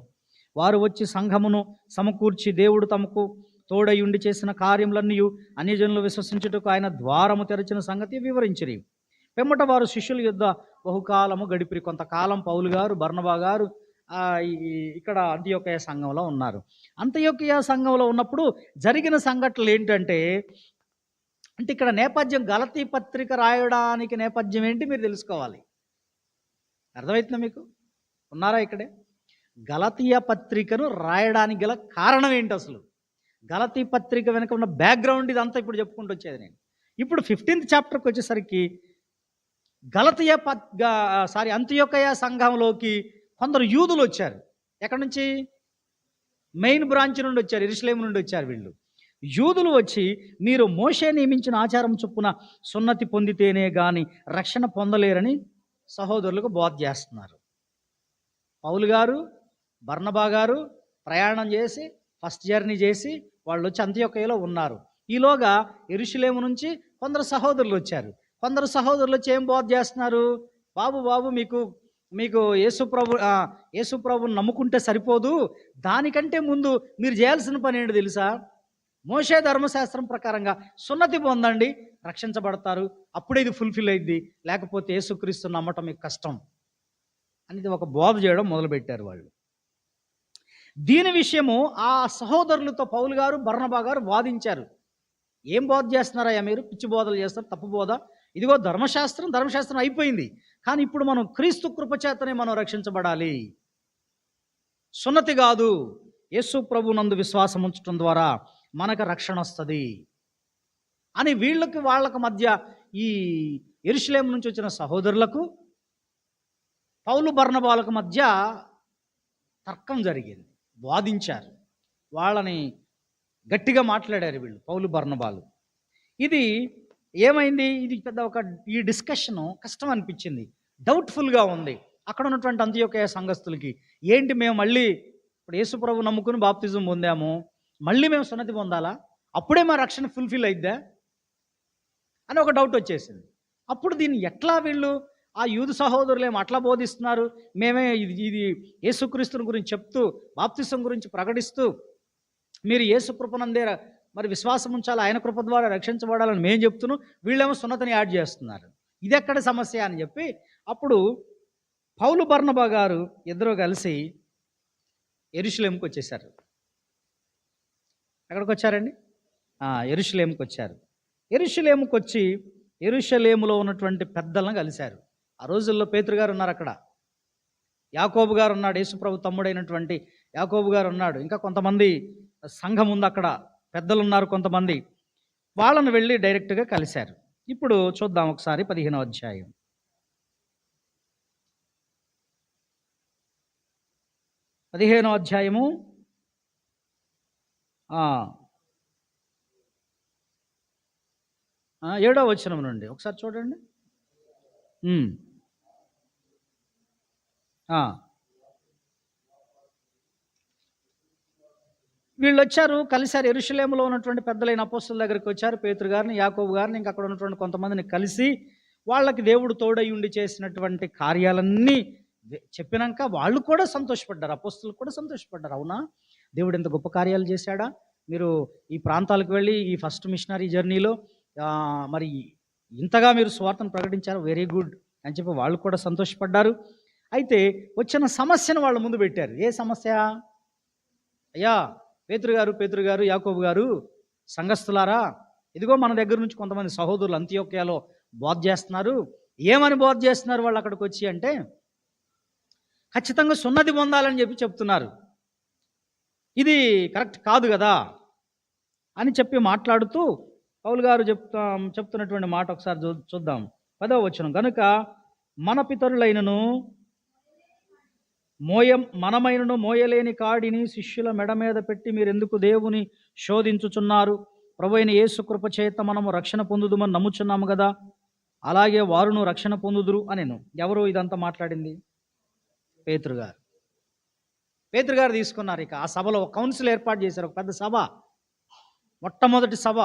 వారు వచ్చి సంఘమును సమకూర్చి దేవుడు తమకు తోడయుండి చేసిన కార్యములన్నీ అన్యజనులు విశ్వసించుటకు ఆయన ద్వారము తెరచిన సంగతి వివరించిరి. పిమ్మట వారు శిష్యుల యుద్ధ బహుకాలము గడిపిరి. కొంతకాలం పౌలు గారు, బర్నబా గారు ఇక్కడ అంతియోకియా సంఘంలో ఉన్నారు. అంతియోకియా సంఘంలో ఉన్నప్పుడు జరిగిన సంఘటనలు ఏంటంటే, ఇక్కడ నేపథ్యం, గలతీ పత్రిక రాయడానికి నేపథ్యం ఏంటి మీరు తెలుసుకోవాలి. అర్థమవుతుందా మీకు? ఉన్నారా ఇక్కడే? గలతీయ పత్రికను రాయడానికి గల కారణం ఏంటి అసలు? గలతీ పత్రిక వెనుక ఉన్న బ్యాక్గ్రౌండ్ ఇదంతా ఇప్పుడు చెప్పుకుంటూ వచ్చేది నేను. ఇప్పుడు 15th చాప్టర్కి వచ్చేసరికి అంతియోకియా సంఘంలోకి కొందరు యూదులు వచ్చారు. ఎక్కడి నుంచి? మెయిన్ బ్రాంచ్ నుండి వచ్చారు, యెరూషలేము నుండి వచ్చారు వీళ్ళు. యూదులు వచ్చి మీరు మోషే నియమించిన ఆచారం చొప్పున సున్నతి పొందితేనే కానీ రక్షణ పొందలేరని సహోదరులకు బోధ చేస్తున్నారు. పౌలు గారు, బర్నబా గారు ప్రయాణం చేసి ఫస్ట్ జర్నీ చేసి వాళ్ళు వచ్చి అంతియోకియాలో ఉన్నారు. ఈలోగా యెరూషలేము నుంచి కొందరు సహోదరులు వచ్చారు. కొందరు సహోదరులు వచ్చి ఏం బోధ చేస్తున్నారు? బాబు మీకు యేసుప్రభుని నమ్ముకుంటే సరిపోదు, దానికంటే ముందు మీరు చేయాల్సిన పని ఏంటి తెలుసా? మోషే ధర్మశాస్త్రం ప్రకారంగా సున్నతి పొందండి, రక్షించబడతారు, అప్పుడే ఇది ఫుల్ఫిల్ అయింది, లేకపోతే యేసుక్రీస్తు నమ్మటం మీకు కష్టం అనేది ఒక బోధ చేయడం మొదలుపెట్టారు వాళ్ళు. దీని విషయము ఆ సహోదరులతో పౌలు గారు, బర్నబా గారు వాదించారు. ఏం బోధ చేస్తున్నారయ్యా మీరు? పిచ్చి బోధలు చేస్తారు, తప్పు బోధ. ఇదిగో ధర్మశాస్త్రం అయిపోయింది, కానీ ఇప్పుడు మనం క్రీస్తు కృపచేతనే మనం రక్షించబడాలి. సున్నతి కాదు, యేసు ప్రభు నందు విశ్వాసం ఉంచడం ద్వారా మనకు రక్షణ వస్తుంది అని వాళ్ళకి మధ్య, ఈ యెరూషలేము నుంచి వచ్చిన సహోదరులకు పౌలు బర్నబాలకు మధ్య తర్కం జరిగింది. వాదించారు, వాళ్ళని గట్టిగా మాట్లాడారు వీళ్ళు, పౌలు బర్నబాలు. ఇది ఏమైంది? ఇది పెద్ద ఈ డిస్కషను కష్టం అనిపించింది, డౌట్ఫుల్గా ఉంది అక్కడ ఉన్నటువంటి అంతియోకియా సంఘస్థులకి. ఏంటి, మేము మళ్ళీ ఇప్పుడు యేసు ప్రభు నమ్ముకుని బాప్తిజం పొందాము, మళ్ళీ మేము సున్నతి పొందాలా? అప్పుడే మా రక్షణ ఫుల్ఫిల్ అయిద్దా అని ఒక డౌట్ వచ్చేసింది. అప్పుడు దీన్ని ఎట్లా వీళ్ళు, ఆ యూదు సహోదరులు ఏమో అట్లా బోధిస్తున్నారు, మేమే ఇది యేసుక్రీస్తుని గురించి చెప్తూ బాప్తిజం గురించి ప్రకటిస్తూ మీరు యేసు కృపనందే మరి విశ్వాసం ఉంచాలి, ఆయన కృప ద్వారా రక్షించబడాలని మేము చెప్తున్నాం, వీళ్ళేమో సున్నతిని యాడ్ చేస్తున్నారు. ఇది ఎక్కడ సమస్య అని చెప్పి అప్పుడు పౌలు బర్నబా గారు ఇద్దరు కలిసి యెరూషలేముకి వచ్చేసారు. ఎక్కడికి వచ్చారండి? యెరూషలేముకి వచ్చారు. యెరూషలేముకి వచ్చి యెరూషలేములో ఉన్నటువంటి పెద్దలను కలిశారు. ఆ రోజుల్లో పేతురు గారు ఉన్నారు అక్కడ, యాకోబు గారు ఉన్నాడు, యేసుప్రభు తమ్ముడైనటువంటి యాకోబు గారు ఉన్నాడు, ఇంకా కొంతమంది సంఘం ఉంది అక్కడ, పెద్దలు ఉన్నారు కొంతమంది. వాళ్ళను వెళ్ళి డైరెక్ట్గా కలిశారు. ఇప్పుడు చూద్దాం ఒకసారి 15వ అధ్యాయం. 15వ అధ్యాయము 7వ వచనం నుండి ఒకసారి చూడండి. వీళ్ళు వచ్చారు, కలిశారు. యెరూషలేములో ఉన్నటువంటి పెద్దలైన అపోస్తలుల దగ్గరికి వచ్చారు. పేతురు గారిని, యాకోబు గారిని, ఇంకా అక్కడ ఉన్నటువంటి కొంతమందిని కలిసి వాళ్ళకి దేవుడు తోడై ఉండి చేసినటువంటి కార్యాలన్నీ చెప్పినాక వాళ్ళు కూడా సంతోషపడ్డారు. అపోస్తలు కూడా సంతోషపడ్డారు. అవునా, దేవుడు ఎంత గొప్ప కార్యాలు చేశాడా, మీరు ఈ ప్రాంతాలకు వెళ్ళి ఈ ఫస్ట్ మిషనరీ జర్నీలో మరి ఇంతగా మీరు స్వార్థను ప్రకటించారు, వెరీ గుడ్ అని చెప్పి వాళ్ళు కూడా సంతోషపడ్డారు. అయితే వచ్చిన సమస్యను వాళ్ళ ముందు పెట్టారు. ఏ సమస్య? అయ్యా పేతురు గారు, యాకోబు గారు, సంఘస్థులారా, ఇదిగో మన దగ్గర నుంచి కొంతమంది సహోదరులు అంతియోక్యలో బోధ చేస్తున్నారు. ఏమని బోధ చేస్తున్నారు వాళ్ళు అక్కడికి వచ్చి అంటే, ఖచ్చితంగా సున్నతి పొందాలని చెప్పి చెప్తున్నారు. ఇది కరెక్ట్ కాదు కదా అని చెప్పి మాట్లాడుతూ పౌలు గారు చెప్తున్నటువంటి మాట ఒకసారి చూద్దాం. 10వ వచనం. గనుక మన పితరులైనను మనమైనను మోయలేని కాడిని శిష్యుల మెడ మీద పెట్టి మీరెందుకు దేవుని శోధించుచున్నారు? ప్రభువైన యేసు కృప చేత మనము రక్షణ పొందుదుమని నమ్ముచున్నాము కదా, అలాగే వారును రక్షణ పొందుదురు అనేను. ఎవరు ఇదంతా మాట్లాడింది? పేతురు గారు. పేతురు గారు తీసుకున్నారు. ఇక ఆ సభలో ఒక కౌన్సిల్ ఏర్పాటు చేశారు, ఒక పెద్ద సభ, మొట్టమొదటి సభ.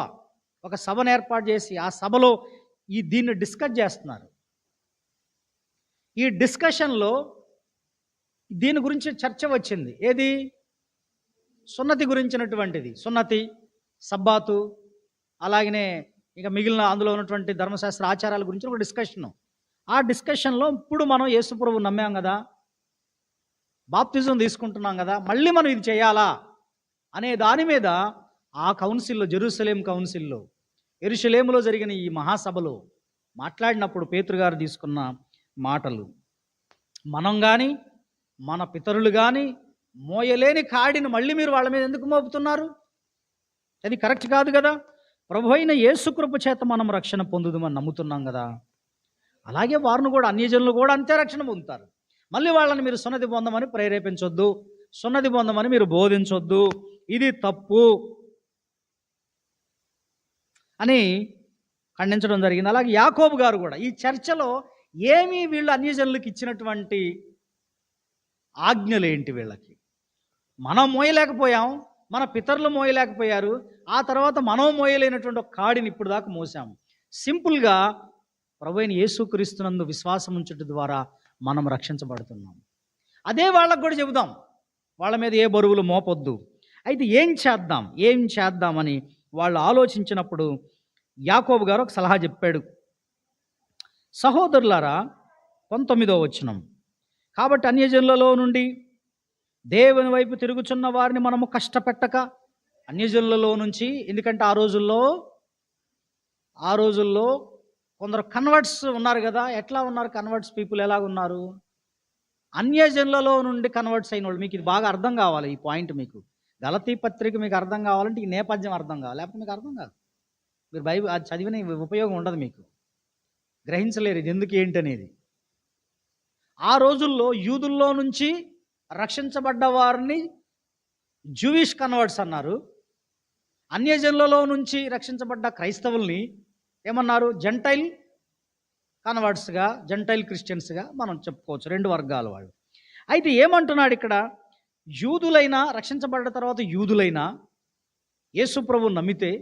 ఒక సభను ఏర్పాటు చేసి ఆ సభలో దీన్ని డిస్కస్ చేస్తున్నారు. ఈ డిస్కషన్లో దీని గురించి చర్చ వచ్చింది. ఏది? సున్నతి గురించినటువంటిది. సున్నతి, సబ్బాతు, అలాగనే ఇక మిగిలిన అందులో ఉన్నటువంటి ధర్మశాస్త్ర ఆచారాల గురించి ఒక డిస్కషను. ఆ డిస్కషన్లో ఇప్పుడు మనం యేసుప్రభు నమ్మాం కదా, బాప్తిజం తీసుకుంటున్నాం కదా, మళ్ళీ మనం ఇది చేయాలా అనే దాని మీద ఆ కౌన్సిల్లో, జెరూసలేం కౌన్సిల్లో, యెరూషలేములో జరిగిన ఈ మహాసభలో మాట్లాడినప్పుడు పేతురు గారు తీసుకున్న మాటలు, మనం కానీ మన పితరులు కానీ మోయలేని కాడిని మళ్ళీ మీరు వాళ్ళ మీద ఎందుకు మోపుతున్నారు? అది కరెక్ట్ కాదు కదా. ప్రభు అయిన యేసుకృప చేత మనం రక్షణ పొందుదామని నమ్ముతున్నాం కదా, అలాగే వారిని కూడా, అన్యజనులు కూడా అంతే రక్షణ పొందుతారు. మళ్ళీ వాళ్ళని మీరు సున్నతి పొందమని ప్రేరేపించొద్దు, సున్నతి పొందమని మీరు బోధించొద్దు, ఇది తప్పు అని ఖండించడం జరిగింది. అలాగే యాకోబు గారు కూడా ఈ చర్చలో ఏమీ వీళ్ళు అన్యజనులకు ఇచ్చినటువంటి ఆజ్ఞలేంటి వీళ్ళకి? మనం మోయలేకపోయాం, మన పితరులు మోయలేకపోయారు, ఆ తర్వాత మనం మోయలేనటువంటి ఒక కాడిని ఇప్పుడు దాకా మోసాము. సింపుల్గా ప్రభువైన యేసుక్రీస్తునందు విశ్వాసం ఉంచడం ద్వారా మనం రక్షించబడుతున్నాం. అదే వాళ్ళకు కూడా చెబుదాం, వాళ్ళ మీద ఏ బరువులు మోపొద్దు. అయితే ఏం చేద్దామని వాళ్ళు ఆలోచించినప్పుడు యాకోబు గారు ఒక సలహా చెప్పాడు. సహోదరులారా, 19వ వచనం. కాబట్టి అన్యజనులలో నుండి దేవుని వైపు తిరుగుచున్న వారిని మనము కష్టపెట్టక, అన్యజనులలో నుంచి, ఎందుకంటే ఆ రోజుల్లో కొందరు కన్వర్ట్స్ ఉన్నారు కదా. ఎట్లా ఉన్నారు కన్వర్ట్స్ పీపుల్? ఎలాగున్నారు? అన్యజనులలో నుండి కన్వర్ట్స్ అయిన వాళ్ళు. మీకు ఇది బాగా అర్థం కావాలి, ఈ పాయింట్ మీకు. గలతీ పత్రిక మీకు అర్థం కావాలంటే ఈ నేపథ్యం అర్థం కావాలి, లేకపోతే మీకు అర్థం కాదు. మీరు బైబిల్ అది చదివిన ఉపయోగం ఉండదు, మీకు గ్రహించలేరు ఇది ఎందుకు ఏంటి అనేది. ఆ రోజుల్లో యూదుల్లో నుంచి రక్షించబడ్డ వారిని జూయిష్ కన్వర్ట్స్ అన్నారు. అన్యజనులలో నుంచి రక్షించబడ్డ క్రైస్తవుల్ని ఏమన్నారు? జెంటైల్ కన్వర్ట్స్గా, జెంటైల్ క్రిస్టియన్స్గా మనం చెప్పుకోవచ్చు, రెండు వర్గాల వాళ్ళు. అయితే ఏమంటున్నాడు ఇక్కడ? యూదులైనా, రక్షించబడ్డ తర్వాత యూదులైనా, యేసుప్రభు నమ్మితే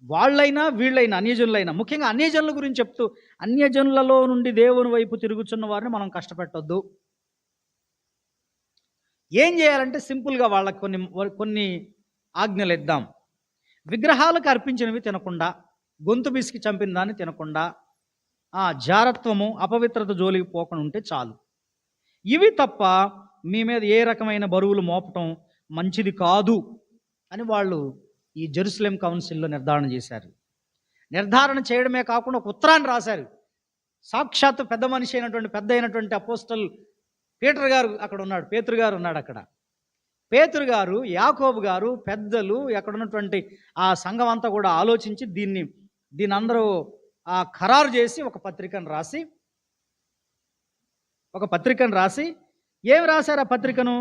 వాళ్ళైనా వీళ్ళైనా, అన్యజనులైనా, ముఖ్యంగా అన్యజనుల గురించి చెప్తూ, అన్యజనులలో నుండి దేవుని వైపు తిరుగుచున్న వారిని మనం కష్టపెట్టొద్దు. ఏం చేయాలంటే సింపుల్గా వాళ్ళకి కొన్ని ఆజ్ఞలు ఇద్దాం. విగ్రహాలకు అర్పించినవి తినకుండా, గొంతు బిసికి చంపిన దాన్ని తినకుండా, జారత్వము అపవిత్రత జోలికి పోకుండా ఉంటే చాలు. ఇవి తప్ప మీ మీద ఏ రకమైన బరువులు మోపటం మంచిది కాదు అని వాళ్ళు ఈ జెరూసలేం కౌన్సిల్లో నిర్ధారణ చేశారు. నిర్ధారణ చేయడమే కాకుండా ఒక ఉత్తరాన్ని రాశారు. సాక్షాత్తు పెద్ద మనిషి అయినటువంటి పెద్ద అయినటువంటి అపోస్తల్ పేతురు గారు అక్కడ ఉన్నాడు. పేతురు గారు ఉన్నాడు అక్కడ. పేతురు గారు, యాకోబు గారు, పెద్దలు, అక్కడ ఉన్నటువంటి ఆ సంఘం అంతా కూడా ఆలోచించి దీన్ని అందరూ ఖరారు చేసి ఒక పత్రికను రాసి ఏమి రాశారు ఆ పత్రికను?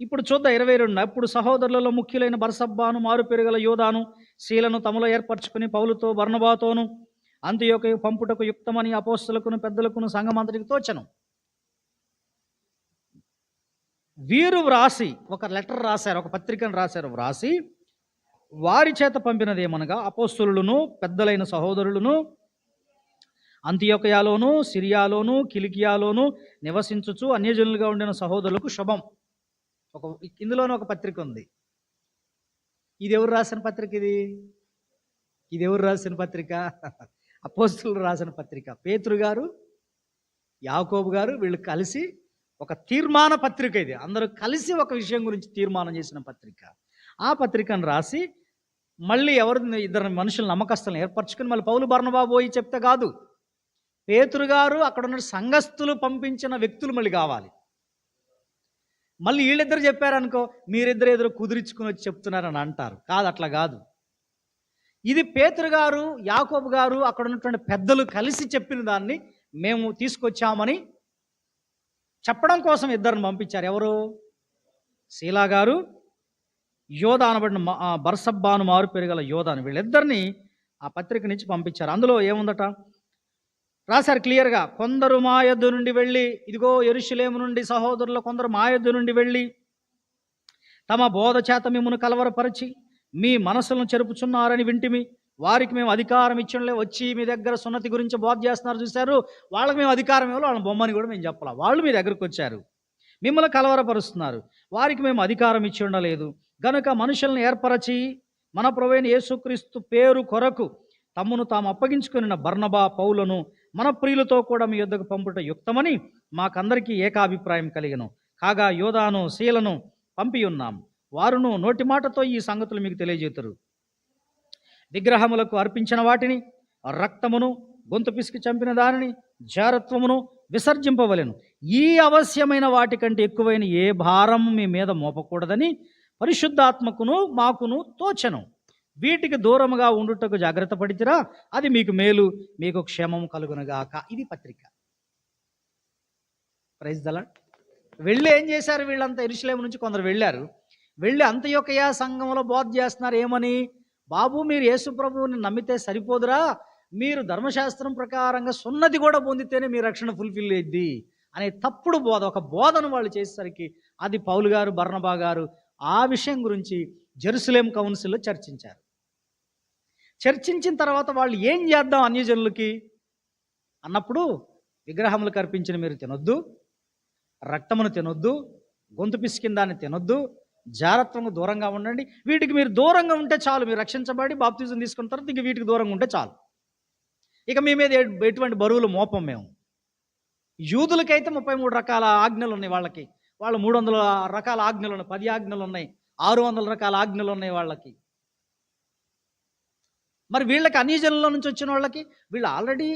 ఇప్పుడు చూద్దాం 22. అప్పుడు సహోదరులలో ముఖ్యులైన బర్సబ్బాను, మారుపేరుగల యోదాను, శీలను తమలో ఏర్పరచుకుని పౌలుతో బర్నబాతోను అంతియోకయు పంపుటకు యుక్తమని అపోస్తలుకును పెద్దలకును సంఘమంతటికి తోచను. వీరు వ్రాసి ఒక లెటర్ రాశారు, ఒక పత్రికను రాశారు. వ్రాసి వారి చేత పంపినదేమనగా, అపోస్తలులను పెద్దలైన సహోదరులను అంతియోకయలోను, సిరియాలోను, కిలికియాలోను నివసించుచు అన్యజనులుగా ఉండిన సహోదరులకు శుభం. ఇందులోనూ ఒక పత్రిక ఉంది. ఇది ఎవరు రాసిన పత్రిక? ఇది ఎవరు రాసిన పత్రిక? అపోస్తలులు రాసిన పత్రిక. పేతురు గారు, యాకోబు గారు వీళ్ళు కలిసి ఒక తీర్మాన పత్రిక. ఇది అందరూ కలిసి ఒక విషయం గురించి తీర్మానం చేసిన పత్రిక. ఆ పత్రికను రాసి మళ్ళీ ఇద్దరు మనుషులు నమ్మకస్తులను ఏర్పరచుకుని మళ్ళీ పౌలు బర్నబా పోయి చెప్తే కాదు, పేతురు గారు అక్కడ ఉన్న సంఘస్థులు పంపించిన వ్యక్తులు మళ్ళీ కావాలి. మళ్ళీ వీళ్ళిద్దరు చెప్పారనుకో, మీరిద్దరు ఎదురు కుదిరించుకుని వచ్చి చెప్తున్నారని అంటారు. కాదు, అట్లా కాదు. ఇది పేతురు గారు, యాకోబు గారు, అక్కడ ఉన్నటువంటి పెద్దలు కలిసి చెప్పిన దాన్ని మేము తీసుకొచ్చామని చెప్పడం కోసం ఇద్దరిని పంపించారు. ఎవరు? శీలా గారు, యోధా అనబడిన బర్సబ్బాను మారు పెరుగల యోధాను, వీళ్ళిద్దరిని ఆ పత్రిక నుంచి పంపించారు. అందులో ఏముందట రాశారు క్లియర్గా. కొందరు మా యొద్ద నుండి వెళ్ళి, ఇదిగో యెరూషలేము నుండి సహోదరులు కొందరు మా యొద్ద నుండి వెళ్ళి తమ బోధ చేత మిమ్మును కలవరపరిచి మీ మనసులను చెరుపుచున్నారని వింటిమి. వారికి మేము అధికారం ఇచ్చడంలే. వచ్చి మీ దగ్గర సున్నతి గురించి బోధ చేస్తున్నారు, చూశారు. వాళ్ళకి మేము అధికారం ఇవ్వాలి, వాళ్ళ బొమ్మని కూడా మేము చెప్పాలి. వాళ్ళు మీ దగ్గరకు వచ్చారు, మిమ్మల్ని కలవరపరుస్తున్నారు. వారికి మేము అధికారం ఇచ్చి ఉండలేదు. గనుక మనుషులను ఏర్పరచి మన ప్రభువైన యేసుక్రీస్తు పేరు కొరకు తమ్మును తాము అప్పగించుకున్న బర్నబా, పౌలను మన ప్రియులతో కూడా మీ యొద్దకు పంపుట యుక్తమని మాకందరికీ ఏకాభిప్రాయం కలిగను. కాగా యోధాను, శీలను పంపి ఉన్నాం. వారును నోటి మాటతో ఈ సంగతులు మీకు తెలియజేతురు. విగ్రహములకు అర్పించిన వాటిని, రక్తమును, గొంతు పిసికి చంపిన దానిని, జారత్వమును విసర్జింపవలెను. ఈ అవశ్యమైన వాటి కంటే ఎక్కువైన ఏ భారం మీ మీద మోపకూడదని పరిశుద్ధాత్మకును మాకును తోచెను. వీటికి దూరముగా ఉండుటకు జాగ్రత్త పడితిరా, అది మీకు మేలు, మీకు క్షేమం కలుగునగాక. ఇది పత్రిక. Praise the Lord. వెళ్ళి ఏం చేశారు వీళ్ళంతా? యెరూషలేము నుంచి కొందరు వెళ్ళారు. వెళ్ళి అంతియోకయ సంఘంలో బోధ చేస్తున్నారు. ఏమని? బాబు, మీరు యేసు ప్రభువుని నమ్మితే సరిపోదురా, మీరు ధర్మశాస్త్రం ప్రకారంగా సున్నతి కూడా పొందితేనే మీ రక్షణ ఫుల్ఫిల్ అయ్యిద్ది అనే తప్పుడు బోధ, ఒక బోధను వాళ్ళు చేసేసరికి అది పౌలు గారు, బర్నబా గారు ఆ విషయం గురించి జెరూసలేం కౌన్సిల్లో చర్చించారు. చర్చించిన తర్వాత వాళ్ళు ఏం చేద్దాం అన్యజనులకి అన్నప్పుడు, విగ్రహములకు అర్పించిన మీరు తినొద్దు, రక్తమును తినొద్దు, గొంతు పిసికిన దాన్ని తినొద్దు, జారత్వంగా దూరంగా ఉండండి. వీటికి మీరు దూరంగా ఉంటే చాలు, మీరు రక్షించబడి బాప్తిజం తీసుకున్న తర్వాత ఇంక వీటికి దూరంగా ఉంటే చాలు. ఇక మీ మీద ఎటువంటి బరువులు మోపం మేము. యూదులకైతే 33 రకాల ఆజ్ఞలు ఉన్నాయి. వాళ్ళు 300 రకాల ఆజ్ఞలు ఉన్నాయి, 10 ఆజ్ఞలు ఉన్నాయి, 600 రకాల ఆజ్ఞలు ఉన్నాయి వాళ్ళకి. మరి వీళ్ళకి అన్యజనుల నుంచి వచ్చిన వాళ్ళకి వీళ్ళు ఆల్రెడీ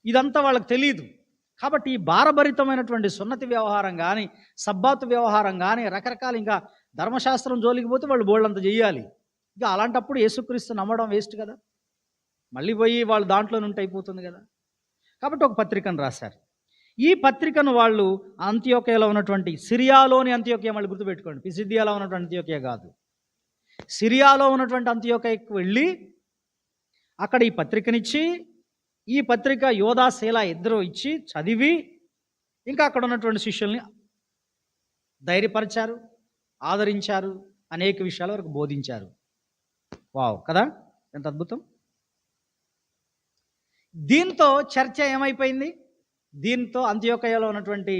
ఇదంతా వాళ్ళకి తెలియదు. కాబట్టి ఈ భారభరితమైనటువంటి సున్నతి వ్యవహారం కానీ, సబ్బాతు వ్యవహారం కానీ, రకరకాల ఇంకా ధర్మశాస్త్రం జోలికి పోతే వాళ్ళు బోళ్ళంత చేయాలి. ఇక అలాంటప్పుడు యేసుక్రీస్తు నమ్మడం వేస్ట్ కదా, మళ్ళీ పోయి వాళ్ళు దాంట్లో నుండి అయిపోతుంది కదా. కాబట్టి ఒక పత్రికను రాశారు. ఈ పత్రికను వాళ్ళు అంతియోకయలో ఉన్నటువంటి సిరియాలోని అంతియోకయ, మళ్ళీ గుర్తుపెట్టుకోండి, పిసిదియాలో ఉన్నటువంటి అంతియోకయ కాదు, సిరియాలో ఉన్నటువంటి అంతియోకయకు వెళ్ళి అక్కడ ఈ పత్రికనిచ్చి, ఈ పత్రిక యోధా, శీల ఇద్దరు ఇచ్చి చదివి ఇంకా అక్కడ ఉన్నటువంటి శిష్యుల్ని ధైర్యపరిచారు, ఆదరించారు, అనేక విషయాల వరకు బోధించారు. వావ్ కదా, ఎంత అద్భుతం. దీంతో చర్చ ఏమైపోయింది? దీంతో అంతియోకయలో ఉన్నటువంటి